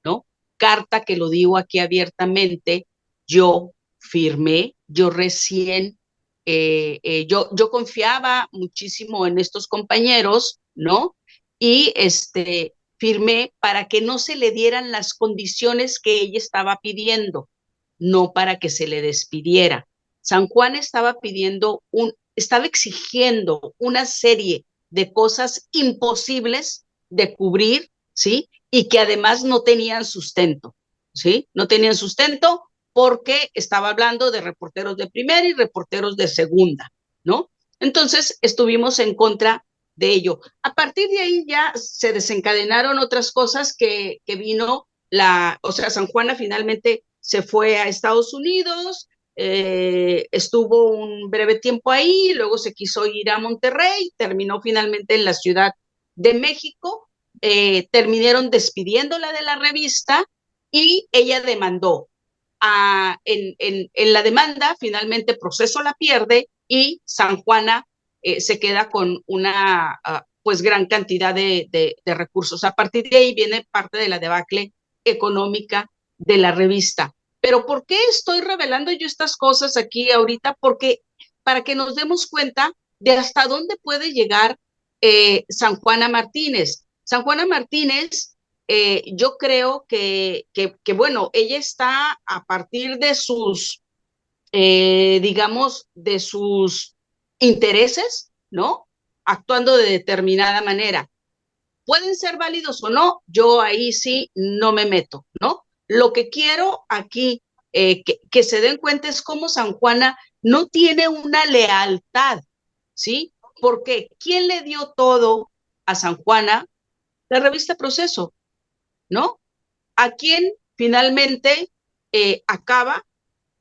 Speaker 2: ¿no? Carta que, lo digo aquí abiertamente, yo firmé, yo recién, yo confiaba muchísimo en estos compañeros, ¿no? Y firmé para que no se le dieran las condiciones que ella estaba pidiendo, no para que se le despidiera. San Juan estaba exigiendo una serie de cosas imposibles de cubrir, ¿sí? Y que además no tenían sustento, ¿sí? No tenían sustento porque estaba hablando de reporteros de primera y reporteros de segunda, ¿no? Entonces estuvimos en contra de ello. A partir de ahí ya se desencadenaron otras cosas que vino o sea, San Juana finalmente se fue a Estados Unidos, estuvo un breve tiempo ahí, luego se quiso ir a Monterrey, terminó finalmente en la Ciudad de México, terminaron despidiéndola de la revista y ella demandó. En la demanda, finalmente Proceso la pierde y San Juana se queda con una pues gran cantidad de recursos. A partir de ahí viene parte de la debacle económica de la revista. Pero ¿por qué estoy revelando yo estas cosas aquí ahorita? Porque para que nos demos cuenta de hasta dónde puede llegar San Juana Martínez. San Juana Martínez, yo creo bueno, ella está a partir de digamos, de sus intereses, ¿no? Actuando de determinada manera. Pueden ser válidos o no, yo ahí sí no me meto, ¿no? Lo que quiero aquí que se den cuenta es cómo San Juana no tiene una lealtad, ¿sí? Porque ¿quién le dio todo a San Juana? La revista Proceso, ¿no? ¿A quién finalmente acaba?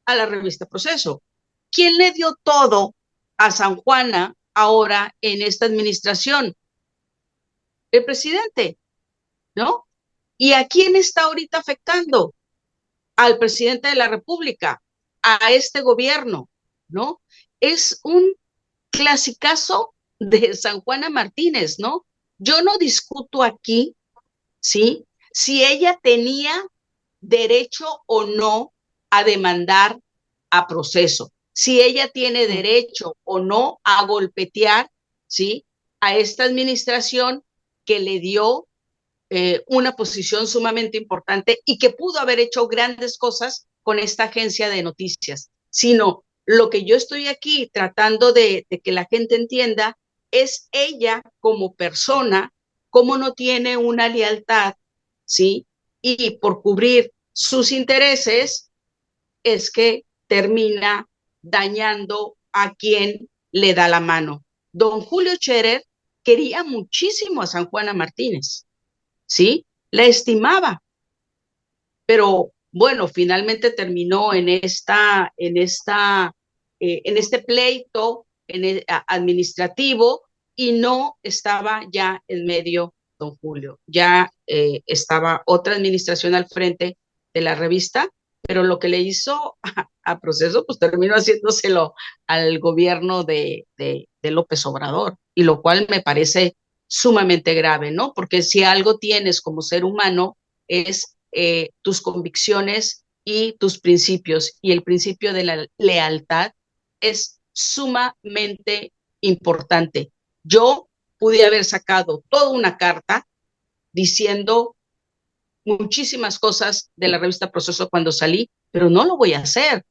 Speaker 2: A la revista Proceso. ¿Quién le dio todo a San Juana ahora en esta administración? El presidente, ¿no? ¿Y a quién está ahorita afectando? Al presidente de la República, a este gobierno, ¿no? Es un clasicazo de San Juana Martínez, ¿no? Yo no discuto aquí, ¿sí? Si ella tenía derecho o no a demandar a Proceso, si ella tiene derecho o no a golpetear ¿sí? A esta administración que le dio una posición sumamente importante y que pudo haber hecho grandes cosas con esta agencia de noticias, sino lo que yo estoy aquí tratando de que la gente entienda es ella como persona, cómo no tiene una lealtad, ¿sí? Y por cubrir sus intereses es que termina dañando a quien le da la mano. Don Julio Scherer quería muchísimo a San Juana Martínez, ¿sí? La estimaba, pero bueno, finalmente terminó en este pleito administrativo y no estaba ya en medio don Julio, ya estaba otra administración al frente de la revista, pero lo que le hizo a Proceso, pues terminó haciéndoselo al gobierno de López Obrador, y lo cual me parece sumamente grave, ¿no? Porque si algo tienes como ser humano es tus convicciones y tus principios, y el principio de la lealtad es sumamente importante. Yo pude haber sacado toda una carta diciendo muchísimas cosas de la revista Proceso cuando salí, pero no lo voy a hacer.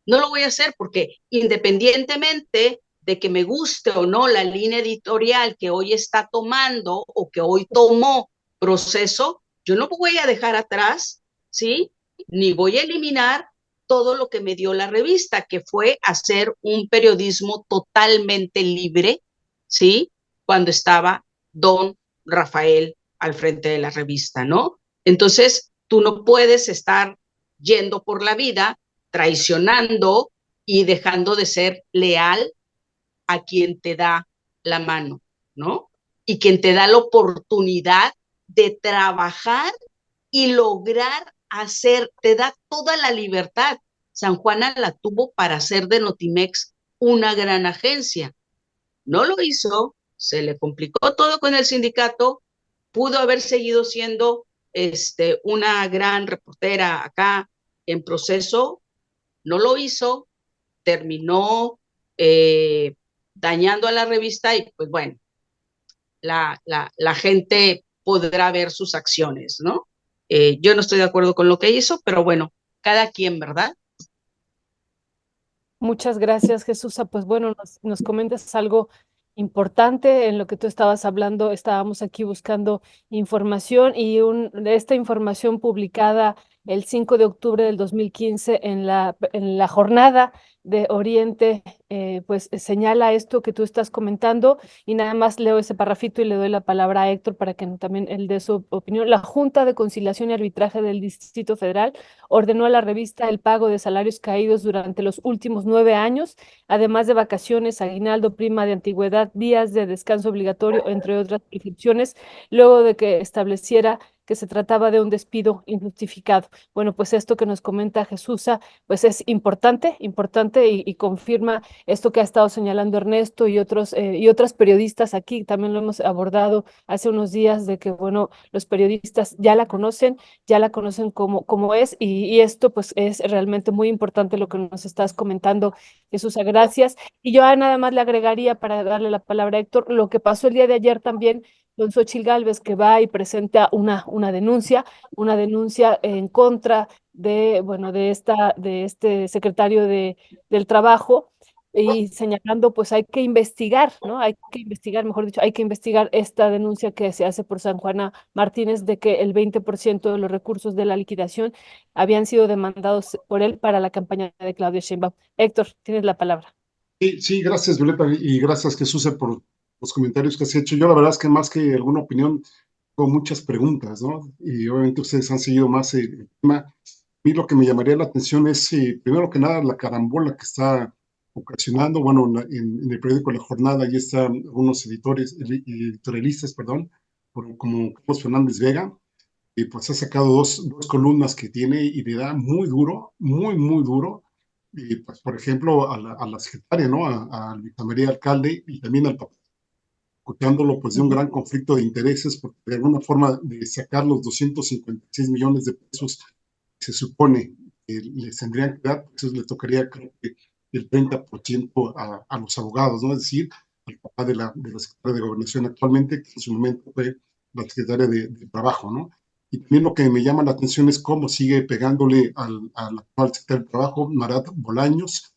Speaker 2: No lo voy a hacer porque independientemente de que me guste o no la línea editorial que hoy está tomando o que hoy tomó Proceso, yo no voy a dejar atrás, ¿sí? Ni voy a eliminar todo lo que me dio la revista, que fue hacer un periodismo totalmente libre, ¿sí? Cuando estaba don Rafael al frente de la revista, ¿no? Entonces, tú no puedes estar yendo por la vida traicionando y dejando de ser leal a quien te da la mano, ¿no? Y quien te da la oportunidad de trabajar y lograr hacer, te da toda la libertad. San Juana la tuvo para hacer de Notimex una gran agencia. No lo hizo, se le complicó todo con el sindicato, pudo haber seguido siendo una gran reportera acá en Proceso, no lo hizo, terminó dañando a la revista y pues bueno, la gente podrá ver sus acciones, ¿no? Yo no estoy de acuerdo con lo que hizo, pero bueno, cada quien, ¿verdad?
Speaker 4: Muchas gracias, Jesús. Pues bueno, nos comentas algo importante en lo que tú estabas hablando. Estábamos aquí buscando información y de esta información publicada el 5 de octubre del 2015 en la jornada de Oriente, pues señala esto que tú estás comentando, y nada más leo ese parrafito y le doy la palabra a Héctor para que también él dé su opinión. La Junta de Conciliación y Arbitraje del Distrito Federal ordenó a la revista el pago de salarios caídos durante los últimos 9 años, además de vacaciones, aguinaldo, prima de antigüedad, días de descanso obligatorio, entre otras prescripciones, luego de que estableciera que se trataba de un despido injustificado. Bueno, pues esto que nos comenta Jesús, pues es importante, importante, y confirma esto que ha estado señalando Ernesto y otras periodistas aquí. También lo hemos abordado hace unos días de que, bueno, los periodistas ya la conocen como es, y esto pues es realmente muy importante lo que nos estás comentando, Jesús, gracias. Y yo nada más le agregaría, para darle la palabra a Héctor, lo que pasó el día de ayer también con Xóchitl Gálvez, que va y presenta una denuncia en contra de, bueno, de este secretario del Trabajo, y señalando, pues hay que investigar, ¿no? Hay que investigar, mejor dicho, hay que investigar esta denuncia que se hace por San Juana Martínez de que el 20% de los recursos de la liquidación habían sido demandados por él para la campaña de Claudia Sheinbaum. Héctor, tienes la palabra.
Speaker 3: Sí, sí, gracias Violeta y gracias Jesús por los comentarios que has hecho. Yo la verdad es que más que alguna opinión, tengo muchas preguntas, ¿no? Y obviamente ustedes han seguido más el tema. A mí lo que me llamaría la atención es, primero que nada, la carambola que está ocasionando. Bueno, en el periódico La Jornada, ahí están algunos editorialistas, perdón, como Carlos Fernández Vega, y pues ha sacado dos columnas que tiene y le da muy duro, muy, muy duro. Y pues, por ejemplo, a la secretaria, ¿no? A Luisa María Alcalde y también al papá, acusándolo pues de un gran conflicto de intereses, porque de alguna forma de sacar los 256 millones de pesos que se supone que les tendrían que dar, pues le tocaría creo que el 30% a los abogados, ¿no? Es decir, al papá de la secretaria de Gobernación actualmente, que en su momento fue la secretaria de Trabajo, ¿no? Y también lo que me llama la atención es cómo sigue pegándole al actual secretario de Trabajo, Marat Bolaños,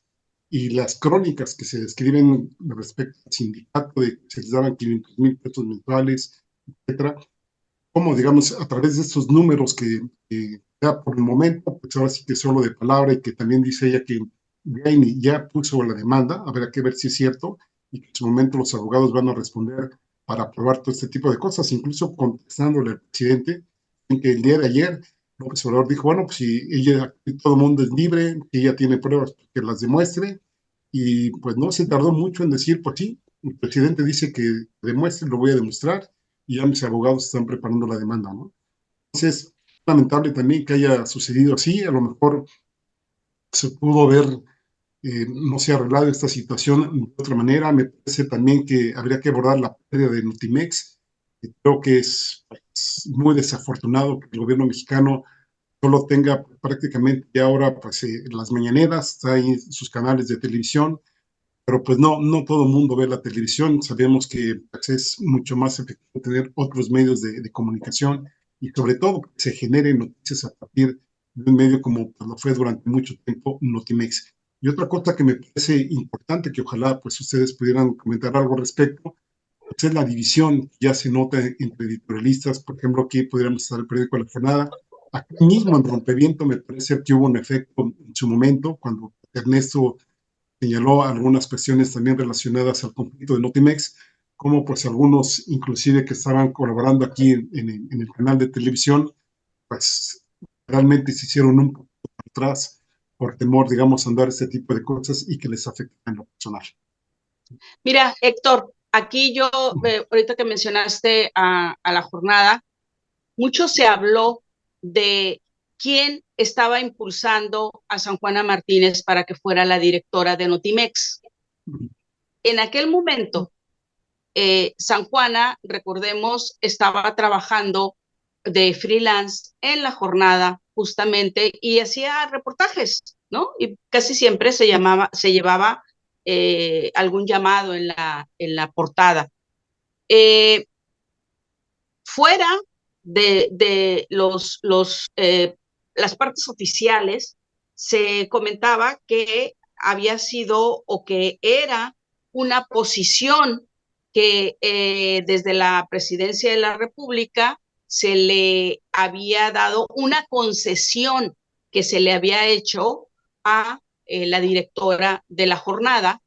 Speaker 3: y las crónicas que se describen respecto al sindicato de que se les daban 500,000 pesos mensuales, etcétera, como digamos a través de estos números que ya por el momento, pues ahora sí que solo de palabra, y que también dice ella que ya puso la demanda, habrá que ver si es cierto, y que en su momento los abogados van a responder para aprobar todo este tipo de cosas, incluso contestándole al presidente, en que el día de ayer López Obrador dijo, bueno, pues si ella, todo el mundo es libre, que ella tiene pruebas que las demuestre, y pues no se tardó mucho en decir, pues sí, el presidente dice que demuestre, lo voy a demostrar, y ya mis abogados están preparando la demanda, ¿no? Entonces, es lamentable también que haya sucedido así, a lo mejor se pudo ver, no se ha arreglado esta situación de otra manera. Me parece también que habría que abordar la pérdida de Notimex. Creo que es pues, muy desafortunado que el gobierno mexicano solo tenga prácticamente ya ahora pues, las mañaneras, está ahí sus canales de televisión, pero pues no todo el mundo ve la televisión. Sabemos que pues, es mucho más efectivo tener otros medios de comunicación, y sobre todo que se generen noticias a partir de un medio como pues, lo fue durante mucho tiempo Notimex. Y otra cosa que me parece importante, que ojalá pues ustedes pudieran comentar algo al respecto, pues, es la división que ya se nota entre editorialistas. Por ejemplo, aquí podríamos estar el periódico La Jornada. Aquí mismo en Rompeviento me parece que hubo un efecto en su momento, cuando Ernesto señaló algunas cuestiones también relacionadas al conflicto de Notimex, como pues algunos inclusive que estaban colaborando aquí en el canal de televisión, pues realmente se hicieron un poco atrás por temor, digamos, a andar este tipo de cosas y que les afecten en lo personal.
Speaker 2: Mira, Héctor, aquí yo, ahorita que mencionaste a La Jornada, mucho se habló de quién estaba impulsando a San Juana Martínez para que fuera la directora de Notimex. En aquel momento, San Juana, recordemos, estaba trabajando de freelance en La Jornada justamente y hacía reportajes, ¿no? Y casi siempre se llevaba algún llamado en la portada. Fuera de las partes oficiales, se comentaba que había sido o que era una posición que desde la presidencia de la República se le había dado una concesión que se le había hecho a la directora de La Jornada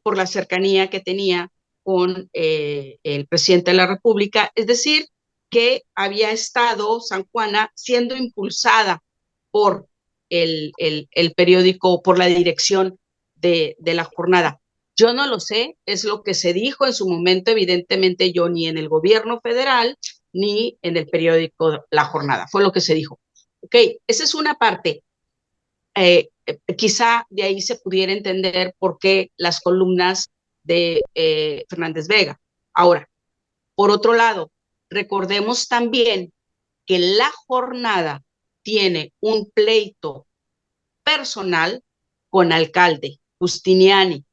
Speaker 2: por la cercanía que tenía con el presidente de la República, es decir, que había estado San Juana siendo impulsada por el periódico, por la dirección de La Jornada. Yo no lo sé, es lo que se dijo en su momento, evidentemente yo ni en el gobierno federal ni en el periódico La Jornada, fue lo que se dijo. Ok, esa es una parte. Quizá de ahí se pudiera entender por qué las columnas de Fernández Vega. Ahora, por otro lado, recordemos también que La Jornada tiene un pleito personal con Alcalde, Justiniani,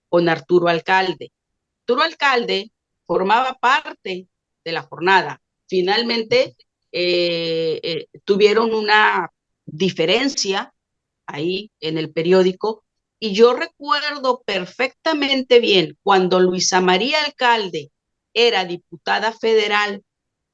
Speaker 2: con Arturo Alcalde. Arturo Alcalde formaba parte de La Jornada. Finalmente tuvieron una diferencia ahí en el periódico, y yo recuerdo perfectamente bien cuando Luisa María Alcalde era diputada federal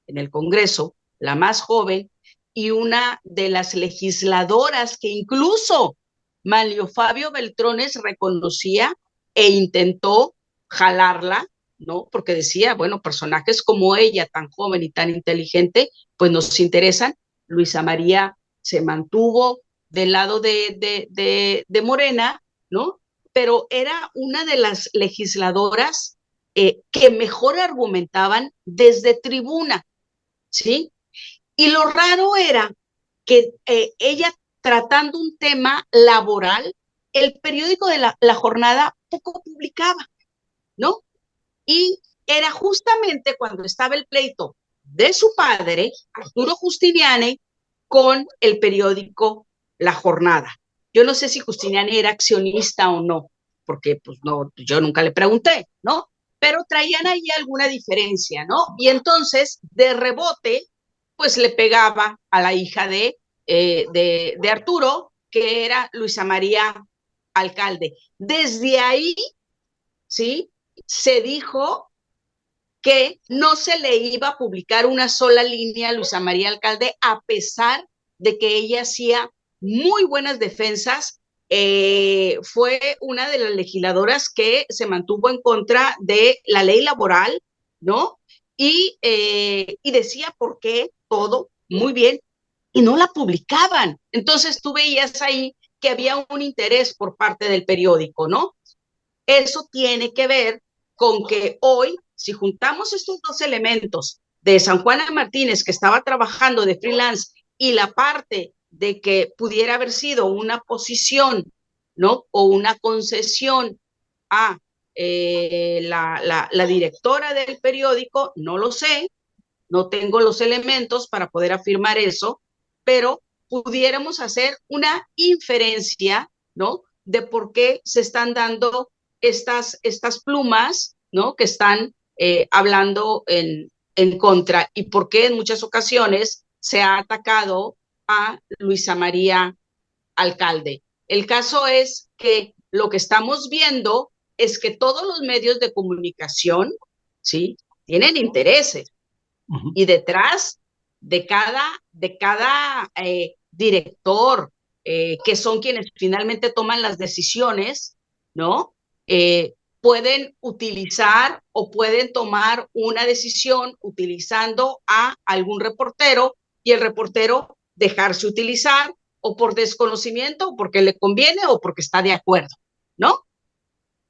Speaker 2: en el Congreso, la más joven, y una de las legisladoras que incluso Manlio Fabio Beltrones reconocía e intentó jalarla, ¿no? Porque decía, bueno, personajes como ella, tan joven y tan inteligente, pues nos interesan. Luisa María se mantuvo del lado de Morena, ¿no? Pero era una de las legisladoras que mejor argumentaban desde tribuna, ¿sí? Y lo raro era que ella, tratando un tema laboral, el periódico de la Jornada poco publicaba, ¿no? Y era justamente cuando estaba el pleito de su padre, Arturo Justiniani, con el periódico La Jornada. Yo no sé si Justiniani era accionista o no, porque pues no, yo nunca le pregunté, ¿no? Pero traían ahí alguna diferencia, ¿no? Y entonces, de rebote, pues le pegaba a la hija de Arturo, que era Luisa María Alcalde. Desde ahí, ¿sí? Se dijo que no se le iba a publicar una sola línea a Luisa María Alcalde, a pesar de que ella hacía muy buenas defensas. Fue una de las legisladoras que se mantuvo en contra de la ley laboral, ¿no? Y decía por qué todo muy bien, y no la publicaban. Entonces tú veías ahí que había un interés por parte del periódico, ¿no? Eso tiene que ver con que hoy, si juntamos estos dos elementos de San Juana Martínez, que estaba trabajando de freelance, y la parte de que pudiera haber sido una posición, ¿no? O una concesión a la directora del periódico, no lo sé, no tengo los elementos para poder afirmar eso, pero pudiéramos hacer una inferencia, ¿no? De por qué se están dando estas plumas, ¿no? Que están hablando en contra, y por qué en muchas ocasiones se ha atacado a Luisa María Alcalde. El caso es que lo que estamos viendo es que todos los medios de comunicación, ¿sí? Tienen intereses, y detrás de cada director, que son quienes finalmente toman las decisiones, ¿no? Pueden utilizar o pueden tomar una decisión utilizando a algún reportero, y el reportero dejarse utilizar, o por desconocimiento, o porque le conviene, o porque está de acuerdo, ¿no?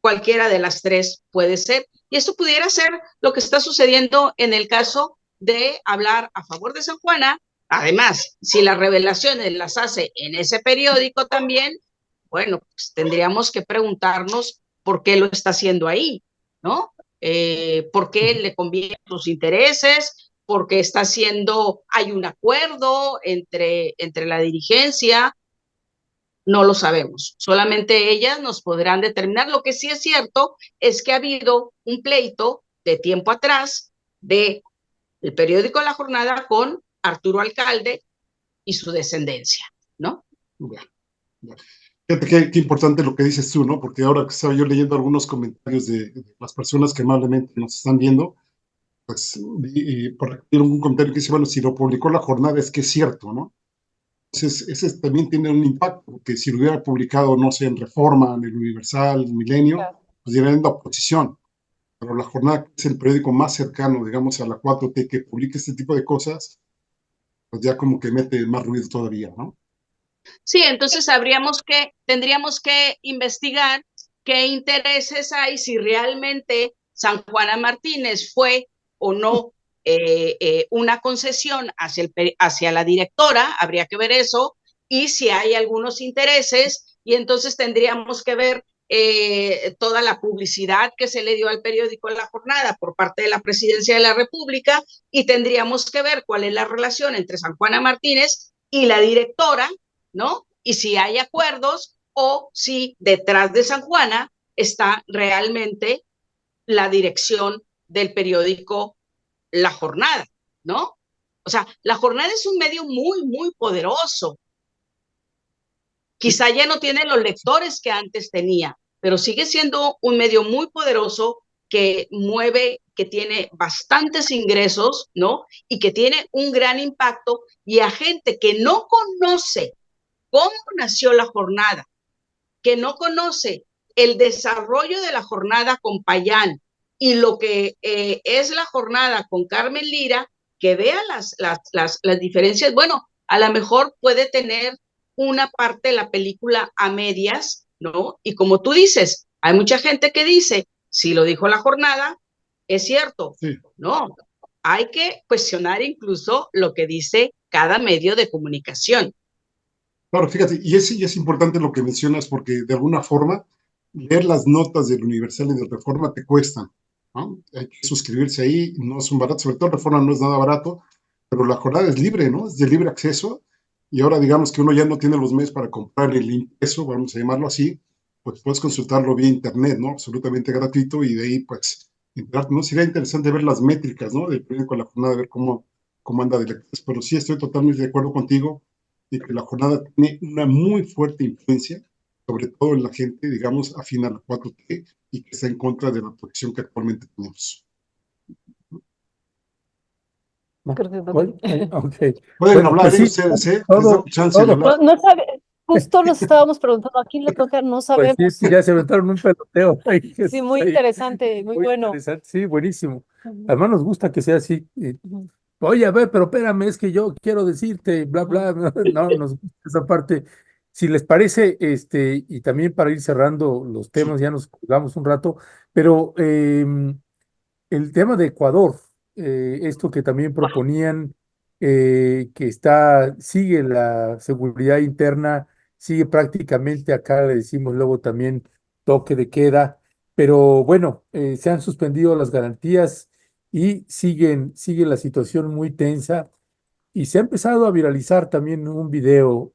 Speaker 2: Cualquiera de las tres puede ser. Y esto pudiera ser lo que está sucediendo en el caso de hablar a favor de San Juana. Además, si las revelaciones las hace en ese periódico también, bueno, pues tendríamos que preguntarnos por qué lo está haciendo ahí, ¿no? ¿Por qué le conviene sus intereses? Porque está haciendo, hay un acuerdo entre la dirigencia. No lo sabemos, solamente ellas nos podrán determinar. Lo que sí es cierto es que ha habido un pleito de tiempo atrás de el periódico La Jornada con Arturo Alcalde y su descendencia, ¿no?
Speaker 3: Ya, ya. Fíjate qué importante lo que dices tú, ¿no? Porque ahora que estaba yo leyendo algunos comentarios de las personas que amablemente nos están viendo, pues por aquí un comentario que dice, bueno, si lo publicó La Jornada es que es cierto, ¿no? Entonces, ese también tiene un impacto, porque si lo hubiera publicado, no sé, en Reforma, en el Universal, en Milenio,
Speaker 4: Claro.
Speaker 3: pues dirían en la oposición. Pero La Jornada, que es el periódico más cercano, digamos, a la 4T, que publica este tipo de cosas, pues ya como que mete más ruido todavía, ¿no?
Speaker 2: Sí, entonces tendríamos que investigar qué intereses hay, si realmente San Juana Martínez fue o no una concesión hacia la directora, habría que ver eso, y si hay algunos intereses, y entonces tendríamos que ver toda la publicidad que se le dio al periódico La Jornada por parte de la Presidencia de la República, y tendríamos que ver cuál es la relación entre San Juana Martínez y la directora, ¿no? Y si hay acuerdos, o si detrás de San Juana está realmente la dirección del periódico La Jornada, ¿no? O sea, La Jornada es un medio muy, muy poderoso. Quizá ya no tiene los lectores que antes tenía, pero sigue siendo un medio muy poderoso, que mueve, que tiene bastantes ingresos, ¿no? Y que tiene un gran impacto, y a gente que no conoce cómo nació La Jornada, que no conoce el desarrollo de La Jornada con Payán, y lo que es La Jornada con Carmen Lira, que vea las diferencias. Bueno, a lo mejor puede tener una parte de la película a medias, ¿no? Y como tú dices, hay mucha gente que dice, si lo dijo La Jornada, es cierto.
Speaker 3: Sí.
Speaker 2: No, hay que cuestionar incluso lo que dice cada medio de comunicación.
Speaker 3: Claro, fíjate, y es importante lo que mencionas, porque de alguna forma leer las notas del Universal y de Reforma te cuestan, ¿no? Hay que suscribirse ahí, no son baratos, sobre todo Reforma no es nada barato, pero La Jornada es libre, ¿no? Es de libre acceso, y ahora digamos que uno ya no tiene los medios para comprar el impreso, vamos a llamarlo así, pues puedes consultarlo vía internet, ¿no? Absolutamente gratuito y de ahí, pues, enterarte, ¿no? Sería interesante ver las métricas, ¿no? Del periódico a la jornada, ver cómo anda de lectores, pero sí estoy totalmente de acuerdo contigo de que la jornada tiene una muy fuerte influencia, sobre todo en la gente, digamos, afín a la 4T y que está en contra de la protección que actualmente tenemos.
Speaker 4: Creo que
Speaker 1: Ok.
Speaker 3: Pueden
Speaker 1: Bueno,
Speaker 3: hablar,
Speaker 1: pues sí,
Speaker 3: ¿ustedes, ¿eh? Les
Speaker 1: todo,
Speaker 3: damos chance de
Speaker 1: todo.
Speaker 3: hablar.
Speaker 4: no sabe, justo nos estábamos preguntando a quién le toca, no
Speaker 1: Pues sí,
Speaker 4: sabemos.
Speaker 1: ya se aventaron un peloteo ahí,
Speaker 4: Sí, muy
Speaker 1: ahí.
Speaker 4: interesante, muy
Speaker 1: Muy
Speaker 4: bueno.
Speaker 1: interesante, sí, buenísimo.
Speaker 4: Ujú,
Speaker 1: Además nos gusta que sea así.
Speaker 4: ujú,
Speaker 1: Oye, a ver, pero espérame, es que yo quiero decirte, bla,
Speaker 4: ujú.
Speaker 1: bla, no, nos gusta esa parte. Si les parece, y también para ir cerrando los
Speaker 3: Sí,
Speaker 1: temas, ya nos jugamos un rato, pero el tema de Ecuador, esto que también proponían, que sigue la seguridad interna, sigue prácticamente acá, le decimos luego también toque de queda, pero bueno, se han suspendido las garantías y sigue la situación muy tensa y se ha empezado a viralizar también un video,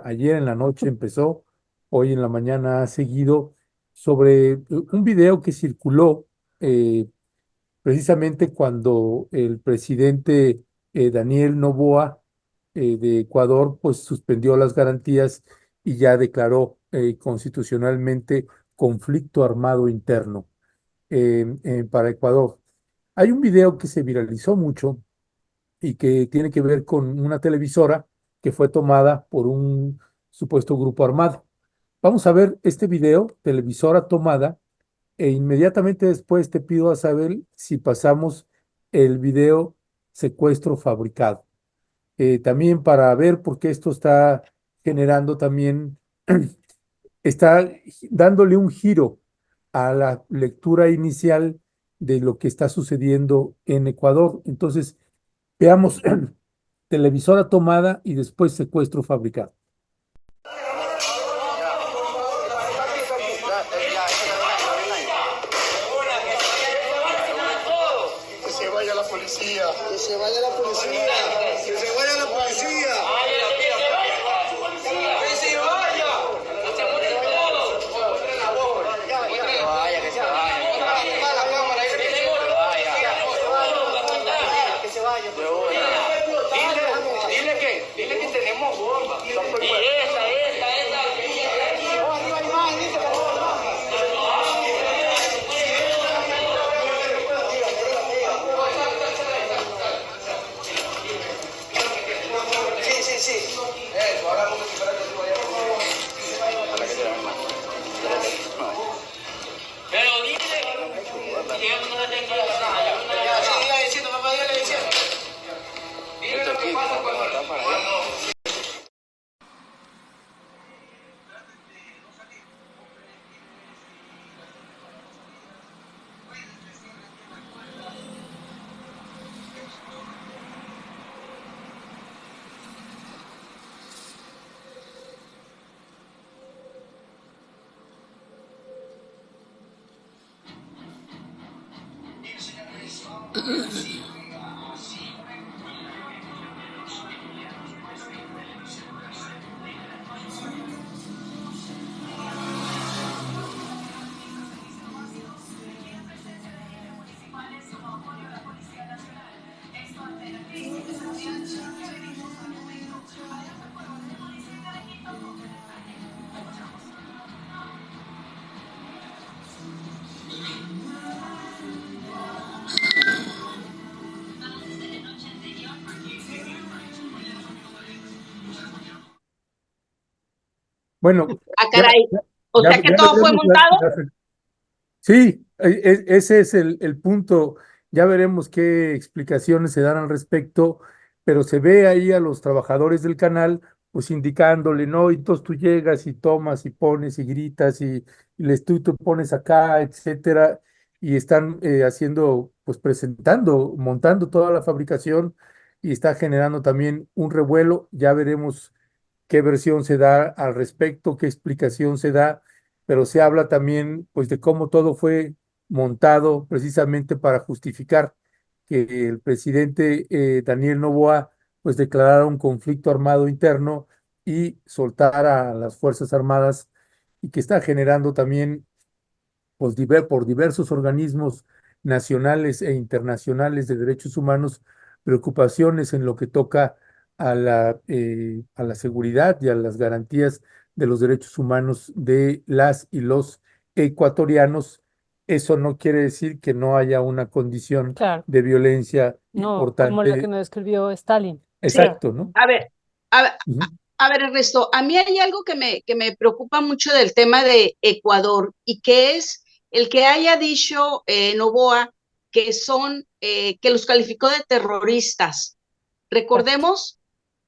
Speaker 1: ayer en la noche empezó, hoy en la mañana ha seguido, sobre un video que circuló. Precisamente cuando el presidente Daniel Noboa de Ecuador pues suspendió las garantías y ya declaró constitucionalmente conflicto armado interno para Ecuador. Hay un video que se viralizó mucho y que tiene que ver con una televisora que fue tomada por un supuesto grupo armado. Vamos a ver este video, televisora tomada, e inmediatamente después te pido a saber si pasamos el video secuestro fabricado. También para ver por qué esto está generando también, está dándole un giro a la lectura inicial de lo que está sucediendo en Ecuador. Entonces, veamos televisora tomada y después secuestro fabricado.
Speaker 7: Que se vaya la policía, que se vaya la policía, que se vaya la policía. Que se vaya. Que se mueren todos. Que se vaya, que se vaya. La cámara, que se vaya. Dile que tenemos bomba. Esa. Arriba hay más, dice. Sí. Eso, ahora vamos a esperar que se vaya. Pero dile que yo no le tengo nada. Siga diciendo, papá, dile diciendo. Dile lo que pasa cuando...
Speaker 1: Bueno,
Speaker 2: Ah,
Speaker 1: ya,
Speaker 2: caray.
Speaker 1: ya,
Speaker 2: O sea que
Speaker 1: ya
Speaker 2: todo fue
Speaker 1: veremos
Speaker 2: montado.
Speaker 1: sí, ese es el punto. Ya veremos qué explicaciones se dan al respecto, pero se ve ahí a los trabajadores del canal, pues indicándole, ¿no? Y entonces tú llegas y tomas y pones y gritas tú te pones acá, etcétera, y están haciendo, pues presentando, montando toda la fabricación y está generando también un revuelo. Ya veremos qué versión se da al respecto, qué explicación se da, pero se habla también pues de cómo todo fue montado precisamente para justificar que el presidente Daniel Noboa pues declarara un conflicto armado interno y soltara a las Fuerzas Armadas y que está generando también pues, por diversos organismos nacionales e internacionales de derechos humanos, preocupaciones en lo que toca a la seguridad y a las garantías de los derechos humanos de las y los ecuatorianos. Eso no quiere decir que no haya una condición
Speaker 4: Claro,
Speaker 1: de violencia
Speaker 4: no, como la que
Speaker 1: importante.
Speaker 4: nos describió Stalin.
Speaker 2: Sí,
Speaker 1: Exacto, ¿no?
Speaker 2: a ver, a ver,
Speaker 1: Ujú.
Speaker 2: a ver, Ernesto, a mí hay algo que me preocupa mucho del tema de Ecuador y que es el que haya dicho Noboa que son, que los calificó de terroristas.
Speaker 4: Exacto.
Speaker 2: Recordemos,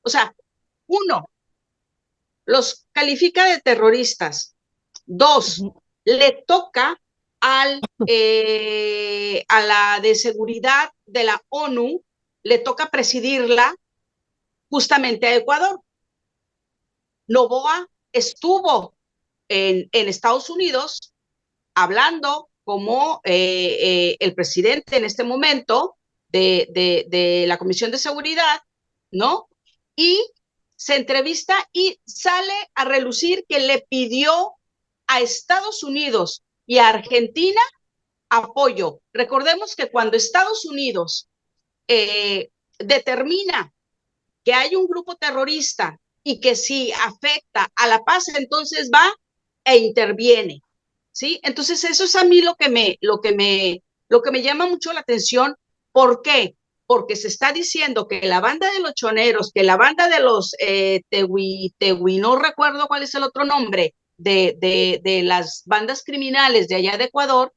Speaker 2: o sea, uno, los califica de terroristas. Dos,
Speaker 4: Ujú.
Speaker 2: le toca a la de seguridad de la ONU, le toca presidirla justamente a Ecuador. Noboa estuvo en Estados Unidos hablando como el presidente en este momento de la Comisión de Seguridad, ¿no? Y se entrevista y sale a relucir que le pidió a Estados Unidos y a Argentina apoyo. Recordemos que cuando Estados Unidos determina que hay un grupo terrorista y que si afecta a la paz, entonces va e interviene, ¿sí? Entonces eso es a mí lo que me llama mucho la atención. ¿Por qué? Porque se está diciendo que la banda de los choneros, que la banda de los tehui, no recuerdo cuál es el otro nombre, de las bandas criminales de allá de Ecuador,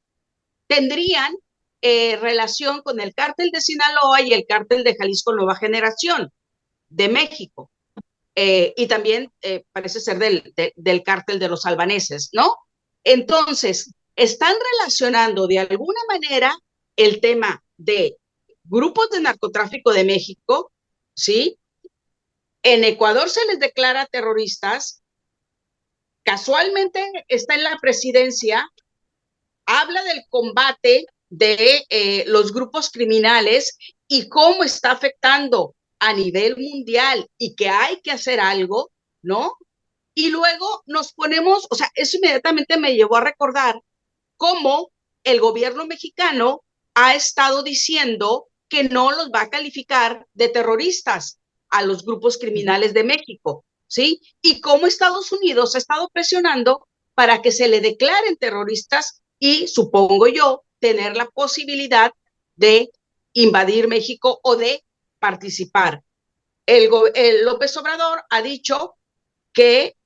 Speaker 2: tendrían relación con el cártel de Sinaloa y el cártel de Jalisco Nueva Generación de México. Y también parece ser del cártel de los albaneses, ¿no? Entonces, están relacionando de alguna manera el tema de grupos de narcotráfico de México, ¿sí? En Ecuador se les declara terroristas, casualmente está en la presidencia, habla del combate de los grupos criminales y cómo está afectando a nivel mundial y que hay que hacer algo, ¿no? Y luego nos ponemos, o sea, eso inmediatamente me llevó a recordar cómo el gobierno mexicano ha estado diciendo que no los va a calificar de terroristas a los grupos criminales de México, ¿sí? Y cómo Estados Unidos ha estado presionando para que se le declaren terroristas y, supongo yo, tener la posibilidad de invadir México o de participar. El López Obrador ha dicho que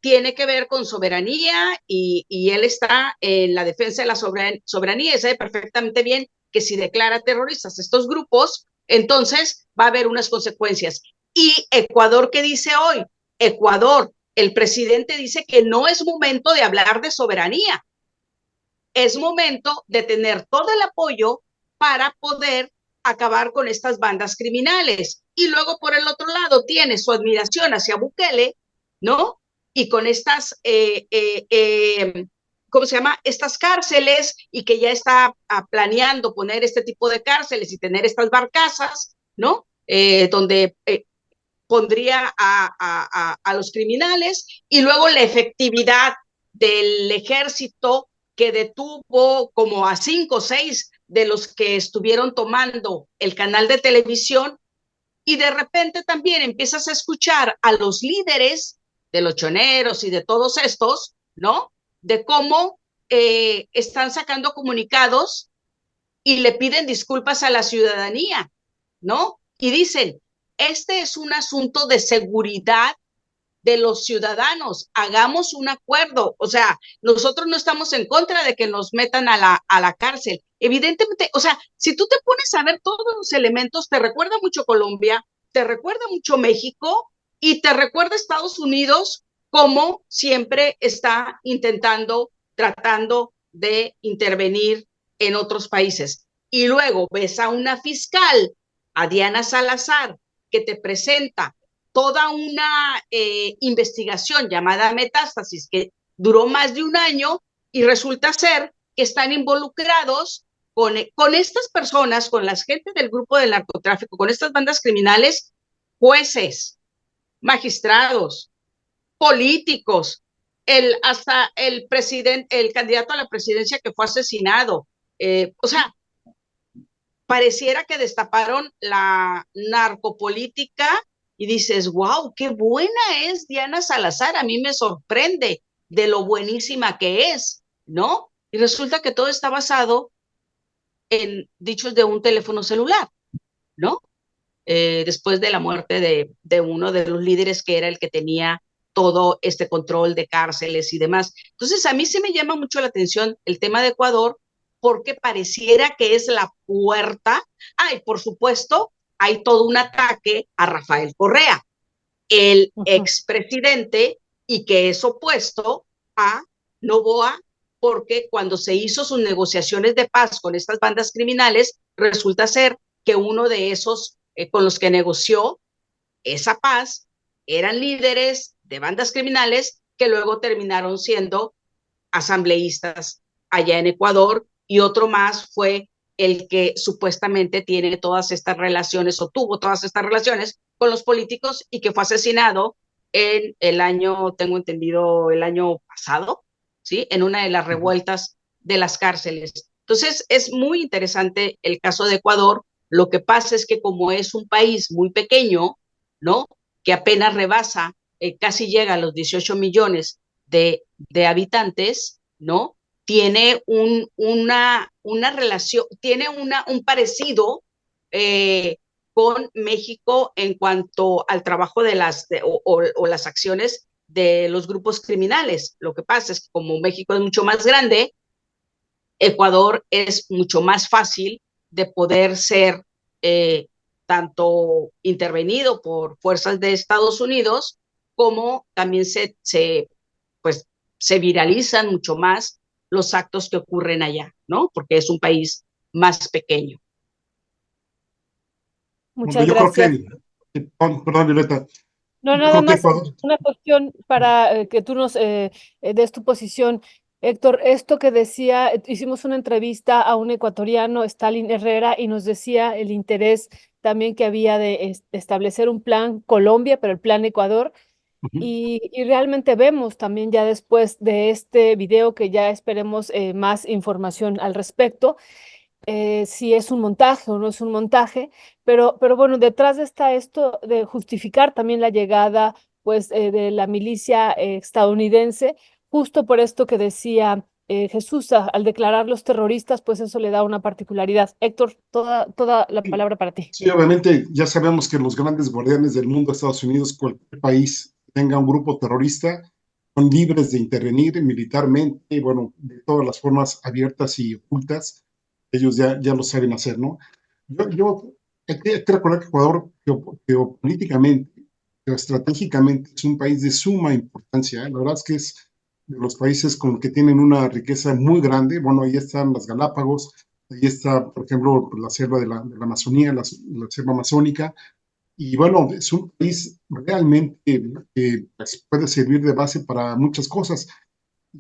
Speaker 2: tiene que ver con soberanía y él está en la defensa de la soberanía y sabe perfectamente bien que si declara terroristas estos grupos, entonces va a haber unas consecuencias. ¿Y Ecuador qué dice hoy? Ecuador, el presidente dice que no es momento de hablar de soberanía, es momento de tener todo el apoyo para poder acabar con estas bandas criminales. Y luego por el otro lado tiene su admiración hacia Bukele, ¿no? Y con estas, ¿cómo se llama? Estas cárceles y que ya está planeando poner este tipo de cárceles y tener estas barcazas, ¿no? Donde pondría a los criminales y luego la efectividad del ejército que detuvo como a 5 o 6 de los que estuvieron tomando el canal de televisión y de repente también empiezas a escuchar a los líderes de los choneros y de todos estos, ¿no? De cómo están sacando comunicados y le piden disculpas a la ciudadanía, ¿no? Y dicen, este es un asunto de seguridad de los ciudadanos, hagamos un acuerdo, o sea, nosotros no estamos en contra de que nos metan a la cárcel. Evidentemente, o sea, si tú te pones a ver todos los elementos, te recuerda mucho Colombia, te recuerda mucho México y te recuerda Estados Unidos como siempre está intentando, tratando de intervenir en otros países. Y luego ves a una fiscal, a Diana Salazar, que te presenta toda una investigación llamada Metástasis que duró más de un año y resulta ser que están involucrados con estas personas, con las gentes del grupo del narcotráfico, con estas bandas criminales, jueces, magistrados, políticos, hasta el presidente, el candidato a la presidencia que fue asesinado. O sea, pareciera que destaparon la narcopolítica y dices, wow, qué buena es Diana Salazar, a mí me sorprende de lo buenísima que es, ¿no? Y resulta que todo está basado en dichos de un teléfono celular, ¿no? Después de la muerte de uno de los líderes que era el que tenía todo este control de cárceles y demás. Entonces, a mí sí me llama mucho la atención el tema de Ecuador, porque pareciera que es la puerta. Y por supuesto, hay todo un ataque a Rafael Correa, el expresidente, y que es opuesto a Noboa, porque cuando se hizo sus negociaciones de paz con estas bandas criminales, resulta ser que uno de esos con los que negoció esa paz eran líderes de bandas criminales que luego terminaron siendo asambleístas allá en Ecuador, y otro más fue el que supuestamente tiene todas estas relaciones o tuvo todas estas relaciones con los políticos y que fue asesinado en el año, tengo entendido, el año pasado, ¿sí? En una de las revueltas de las cárceles. Entonces, es muy interesante el caso de Ecuador. Lo que pasa es que como es un país muy pequeño, ¿no? Que apenas rebasa, casi llega a los 18 millones de habitantes, ¿no? Tiene una relación, tiene un parecido con México en cuanto al trabajo de o las acciones de los grupos criminales. Lo que pasa es que como México es mucho más grande, Ecuador es mucho más fácil de poder ser tanto intervenido por fuerzas de Estados Unidos, como también pues, se viralizan mucho más los actos que ocurren allá, ¿no? Porque es un país más pequeño.
Speaker 3: Bueno,
Speaker 4: Muchas
Speaker 3: yo creo
Speaker 4: gracias.
Speaker 3: perdón, Violeta,
Speaker 4: No,
Speaker 3: yo
Speaker 4: nada
Speaker 3: creo que
Speaker 4: más
Speaker 3: Ecuador,
Speaker 4: una cuestión para que tú nos des tu posición. Héctor, esto que decía, hicimos una entrevista a un ecuatoriano, Stalin Herrera, y nos decía el interés también que había de establecer un plan Colombia, pero el plan Ecuador. Y realmente vemos también ya después de este video que ya esperemos más información al respecto, si es un montaje o no es un montaje, pero bueno, detrás está esto de justificar también la llegada pues de la milicia estadounidense, justo por esto que decía Jesús, al declararlos terroristas, pues eso le da una particularidad. Héctor, toda la
Speaker 3: sí,
Speaker 4: palabra para ti.
Speaker 3: sí, obviamente ya sabemos que los grandes guardianes del mundo, Estados Unidos, cualquier país que tenga un grupo terrorista, son libres de intervenir militarmente, bueno, de todas las formas abiertas y ocultas, ellos ya lo saben hacer, ¿no? Hay que recordar que Ecuador geopolíticamente, geoestratégicamente, es un país de suma importancia, ¿eh? La verdad es que es de los países con que tienen una riqueza muy grande. Bueno, ahí están las Galápagos, ahí está, por ejemplo, la selva de la Amazonía, la selva amazónica, y bueno, es un país realmente que pues, puede servir de base para muchas cosas.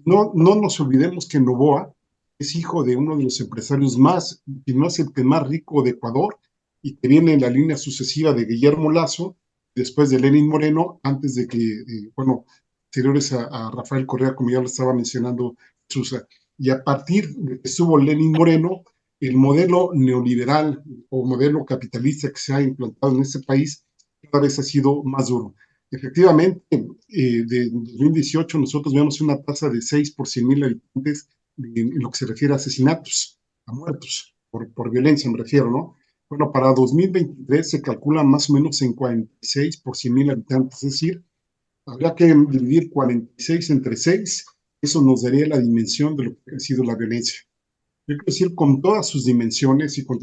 Speaker 3: No nos olvidemos que Noboa es hijo de uno de los empresarios más, si no es el que más rico de Ecuador, y que viene en la línea sucesiva de Guillermo Lazo, después de Lenín Moreno, antes de que, bueno, anteriores a Rafael Correa, como ya lo estaba mencionando Susa. Y a partir de que estuvo Lenín Moreno, el modelo neoliberal o modelo capitalista que se ha implantado en este país cada vez ha sido más duro. Efectivamente, de 2018 nosotros vemos una tasa de 6 por 100,000 habitantes en lo que se refiere a asesinatos, a muertos, por violencia me refiero, ¿no? Bueno, para 2023 se calcula más o menos en 46 por 100,000 habitantes, es decir, habría que dividir 46 entre 6, eso nos daría la dimensión de lo que ha sido la violencia. Yo quiero decir, con todas sus dimensiones y con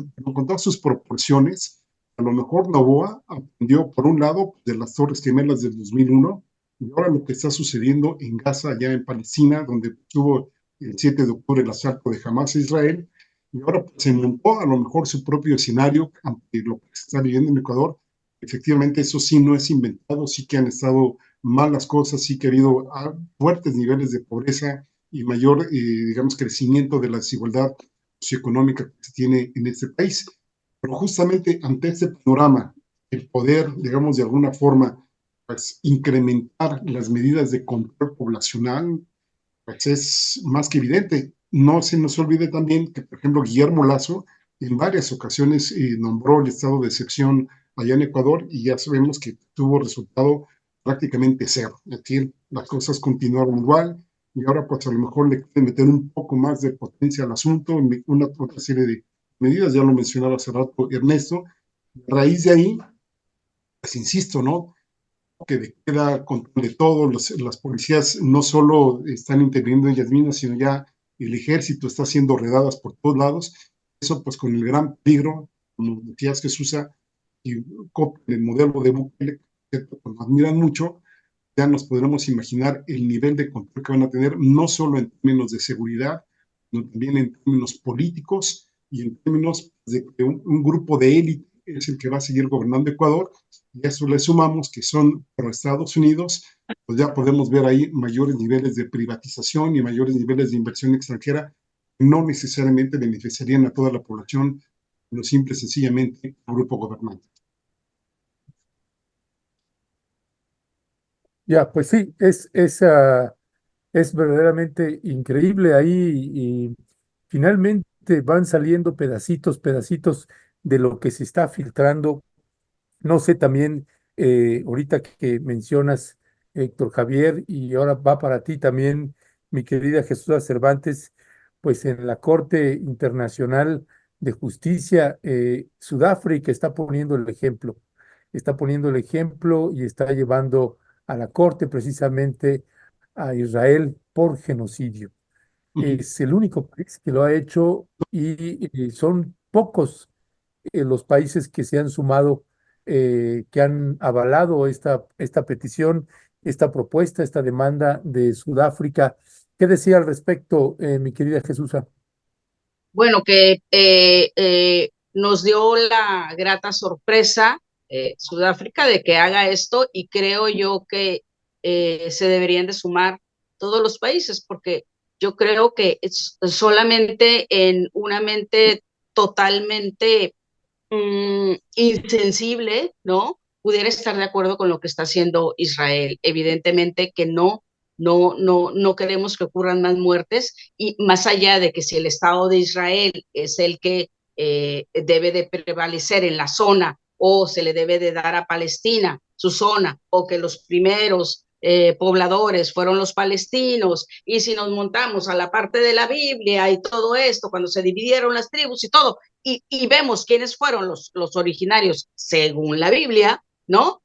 Speaker 3: todas sus proporciones, a lo mejor Noboa aprendió, por un lado, de las Torres Gemelas del 2001, y ahora lo que está sucediendo en Gaza, allá en Palestina, donde tuvo el 7 de octubre el asalto de Hamas a Israel, y ahora pues, se montó a lo mejor su propio escenario ante lo que se está viviendo en Ecuador. Efectivamente, eso sí no es inventado, sí que han estado malas cosas, sí que ha habido fuertes niveles de pobreza y mayor, digamos, crecimiento de la desigualdad socioeconómica que se tiene en este país. Pero justamente ante este panorama, el poder, digamos, de alguna forma, pues incrementar las medidas de control poblacional, pues es más que evidente. No se nos olvide también que, por ejemplo, Guillermo Lazo en varias ocasiones nombró el estado de excepción allá en Ecuador y ya sabemos que tuvo resultado prácticamente cero. Es decir, las cosas continuaron igual y ahora pues a lo mejor le quieren meter un poco más de potencia al asunto, una otra serie de medidas, ya lo mencionaba hace rato Ernesto. A raíz de ahí, pues insisto, ¿no? Que de queda control de todo, las policías no solo están interviniendo ellas mismas, sino ya el ejército está haciendo redadas por todos lados. Eso pues con el gran peligro, como decías Jesús, y copian el modelo de Bukele, que pues, admiran mucho, ya nos podremos imaginar el nivel de control que van a tener, no solo en términos de seguridad, sino también en términos políticos y en términos de que un grupo de élite es el que va a seguir gobernando Ecuador, y a eso le sumamos que son pro Estados Unidos, pues ya podemos ver ahí mayores niveles de privatización y mayores niveles de inversión extranjera que no necesariamente beneficiarían a toda la población, sino simple y sencillamente al grupo gobernante.
Speaker 1: Ya, pues sí, es verdaderamente increíble ahí y finalmente van saliendo pedacitos, pedacitos de lo que se está filtrando. No sé también, ahorita que mencionas, Héctor Javier, y ahora va para ti también, mi querida Jesús Cervantes, pues en la Corte Internacional de Justicia, Sudáfrica está poniendo el ejemplo y está llevando a la Corte precisamente a Israel por genocidio. Es el único país que lo ha hecho y son pocos los países que se han sumado, que han avalado esta petición, esta propuesta, esta demanda de Sudáfrica. ¿Qué decía al respecto, mi querida Jesusa?
Speaker 2: Bueno, que nos dio la grata sorpresa Sudáfrica de que haga esto y creo yo que se deberían de sumar todos los países porque yo creo que es solamente en una mente totalmente insensible, ¿no? Pudiera estar de acuerdo con lo que está haciendo Israel. Evidentemente que no queremos que ocurran más muertes y más allá de que si el Estado de Israel es el que debe de prevalecer en la zona o se le debe de dar a Palestina su zona o que los primeros pobladores fueron los palestinos y si nos montamos a la parte de la Biblia y todo esto, cuando se dividieron las tribus y todo, y vemos quiénes fueron los originarios según la Biblia, ¿no?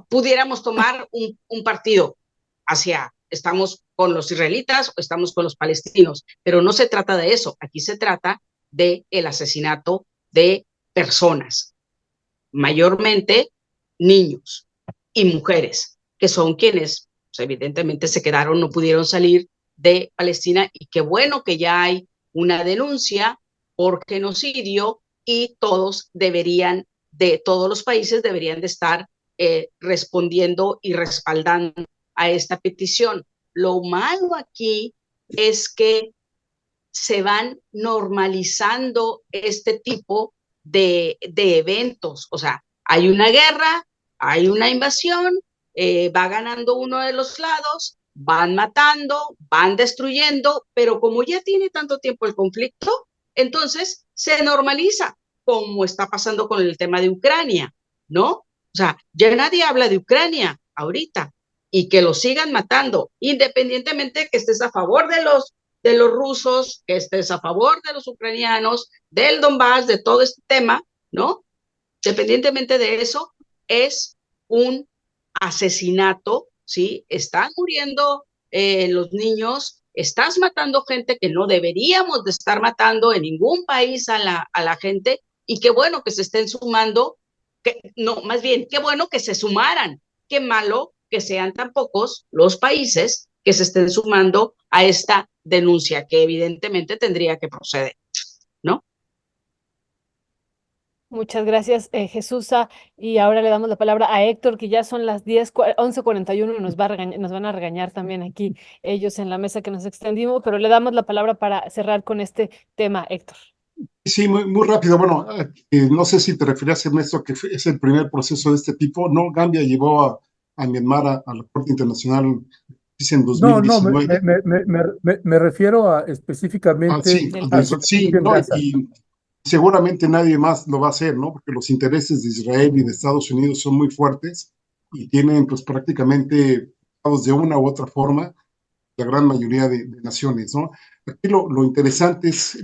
Speaker 2: Pudiéramos tomar un partido hacia, estamos con los israelitas o estamos con los palestinos, pero no se trata de eso, aquí se trata de el asesinato de personas, mayormente niños y mujeres, que son quienes pues, evidentemente se quedaron, no pudieron salir de Palestina y qué bueno que ya hay una denuncia por genocidio y todos los países deberían de estar respondiendo y respaldando a esta petición. Lo malo aquí es que se van normalizando este tipo de eventos. O sea, hay una guerra, hay una invasión, va ganando uno de los lados, van matando, van destruyendo, pero como ya tiene tanto tiempo el conflicto, entonces se normaliza, como está pasando con el tema de Ucrania, ¿no? O sea, ya nadie habla de Ucrania ahorita y que lo sigan matando, independientemente de que estés a favor de los rusos, que estés a favor de los ucranianos, del Donbass, de todo este tema, ¿no? Independientemente de eso, es un asesinato, ¿sí? Están muriendo los niños, estás matando gente que no deberíamos de estar matando en ningún país a la gente, y qué bueno que se estén sumando, que, no, más bien, qué bueno que se sumaran, qué malo que sean tan pocos los países que se estén sumando a esta denuncia, que evidentemente tendría que proceder, ¿no?
Speaker 4: Muchas gracias, Jesusa. Y ahora le damos la palabra a Héctor, que ya son las 11:41 y nos van a regañar también aquí ellos en la mesa que nos extendimos, pero le damos la palabra para cerrar con este tema, Héctor.
Speaker 3: Sí, muy rápido. Bueno, no sé si te referías, Ernesto, que es el primer proceso de este tipo. No, Gambia llevó a Myanmar a la Corte Internacional dice en
Speaker 1: No, no,
Speaker 3: 2019.
Speaker 1: me refiero a
Speaker 3: Ah,
Speaker 1: específicamente
Speaker 3: sí,
Speaker 4: Del
Speaker 1: a
Speaker 4: caso.
Speaker 1: su
Speaker 3: sí,
Speaker 1: justicia en
Speaker 3: no,
Speaker 1: Gaza.
Speaker 3: y seguramente nadie más lo va a hacer, ¿no? Porque los intereses de Israel y de Estados Unidos son muy fuertes y tienen pues prácticamente de una u otra forma la gran mayoría de naciones, ¿no? Aquí lo interesante es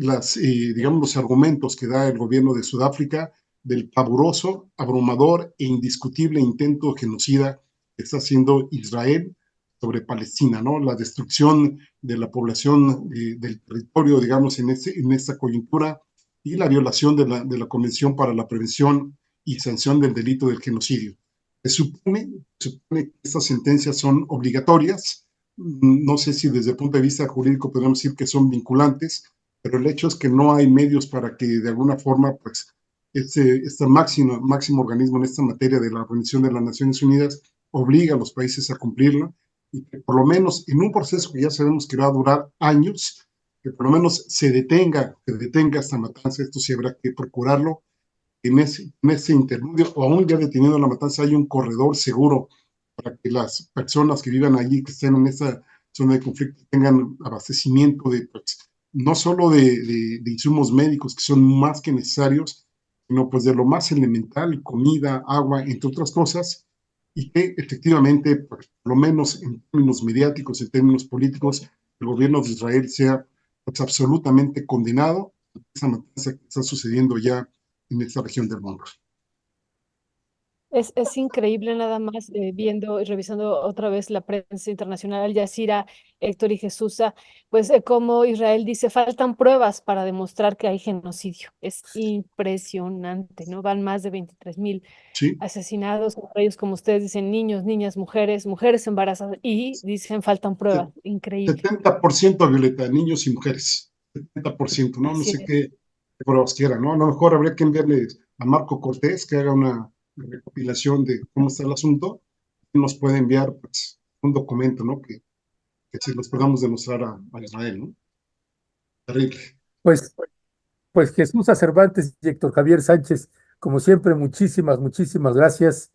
Speaker 3: digamos, los argumentos que da el gobierno de Sudáfrica del pavoroso, abrumador e indiscutible intento genocida que está haciendo Israel sobre Palestina, ¿no? La destrucción de la población del territorio, digamos, en esta coyuntura y la violación de la Convención para la Prevención y Sanción del Delito del Genocidio. Se supone que estas sentencias son obligatorias. No sé si desde el punto de vista jurídico podemos decir que son vinculantes, pero el hecho es que no hay medios para que de alguna forma, pues, este máximo organismo en esta materia de la Organización de las Naciones Unidas obliga a los países a cumplirlo y que por lo menos en un proceso que ya sabemos que va a durar años, que por lo menos se detenga esta matanza. Esto sí habrá que procurarlo en ese interludio, o aún ya deteniendo la matanza, hay un corredor seguro para que las personas que vivan allí, que estén en esa zona de conflicto, tengan abastecimiento pues, no solo de insumos médicos, que son más que necesarios, sino pues de lo más elemental, comida, agua, entre otras cosas, y que efectivamente, pues, por lo menos en términos mediáticos, en términos políticos, el gobierno de Israel sea pues, absolutamente condenado a esa matanza que está sucediendo ya en esta región del mundo.
Speaker 4: Es increíble nada más viendo y revisando otra vez la prensa internacional, Al Jazeera, Héctor y Jesús, pues como Israel dice, faltan pruebas para demostrar que hay genocidio. Es impresionante, ¿no? Van más de 23,000
Speaker 3: Sí,
Speaker 4: asesinados, entre ellos, como ustedes dicen, niños, niñas, mujeres embarazadas, y dicen faltan pruebas. Increíble.
Speaker 3: 70% Violeta, niños y mujeres, 70%, ¿no? No
Speaker 4: Así
Speaker 3: sé
Speaker 4: es.
Speaker 3: qué pruebas quieran, ¿no? A lo mejor habría que enviarle a Marco Cortés que haga una recopilación de cómo está el asunto y nos puede enviar pues, un documento, ¿no? Que si los podamos demostrar a Israel, ¿no? Terrible.
Speaker 1: Pues, pues Jesús Cervantes y Héctor Javier Sánchez, como siempre, muchísimas gracias.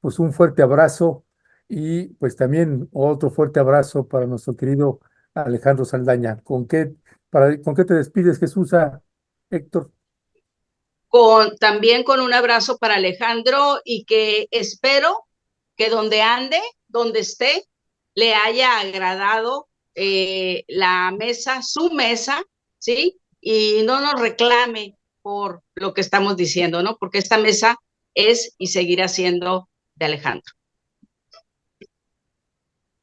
Speaker 1: Pues un fuerte abrazo y pues también otro fuerte abrazo para nuestro querido Alejandro Saldaña. ¿Con qué te despides, Jesús, Héctor?
Speaker 2: También con un abrazo para Alejandro y que espero que donde ande, donde esté, le haya agradado la mesa, su mesa, ¿sí? Y no nos reclame por lo que estamos diciendo, ¿no? Porque esta mesa es y seguirá siendo de Alejandro.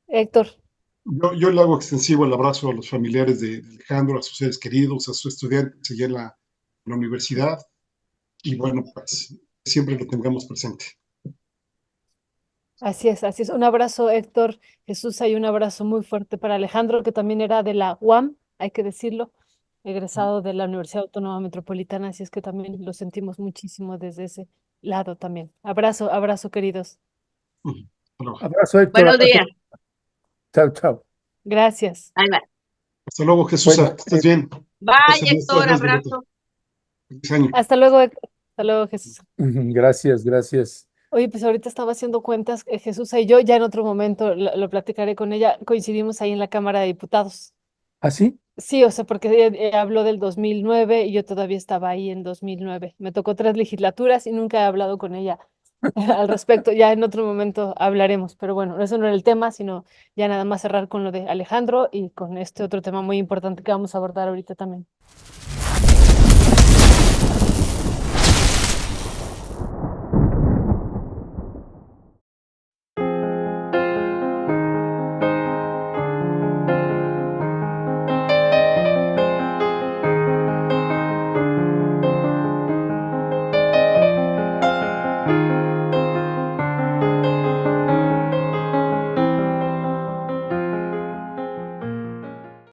Speaker 4: Héctor,
Speaker 3: Yo le hago extensivo el abrazo a los familiares de Alejandro, a sus seres queridos, a sus estudiantes allá en la universidad, y bueno, pues siempre lo tengamos presente.
Speaker 4: así es, así es. Un abrazo, Héctor, Jesús, hay un abrazo muy fuerte para Alejandro, que también era de la UAM, hay que decirlo, egresado de la Universidad Autónoma Metropolitana, así es que también lo sentimos muchísimo desde ese lado también. Abrazo, abrazo, queridos.
Speaker 1: Abrazo, Héctor,
Speaker 2: Buenos
Speaker 1: abrazo.
Speaker 2: días.
Speaker 1: Chao, chao.
Speaker 4: Gracias.
Speaker 2: Bye, bye.
Speaker 3: Hasta luego, Jesús,
Speaker 1: Bueno,
Speaker 3: que estés bien.
Speaker 2: Bye,
Speaker 3: Gracias,
Speaker 2: Héctor,
Speaker 3: adiós, Violeta.
Speaker 2: abrazo.
Speaker 3: Feliz año.
Speaker 4: Hasta luego, Héctor. Hasta luego, Jesús.
Speaker 1: gracias.
Speaker 4: Oye, pues ahorita estaba haciendo cuentas, Jesús y yo, ya en otro momento lo platicaré con ella, coincidimos ahí en la Cámara de Diputados.
Speaker 1: ¿Así?
Speaker 4: Sí, o sea, porque habló del 2009 y yo todavía estaba ahí en 2009. Me tocó 3 legislaturas y nunca he hablado con ella al respecto. Ya en otro momento hablaremos, pero bueno, eso no era el tema, sino ya nada más cerrar con lo de Alejandro y con este otro tema muy importante que vamos a abordar ahorita también.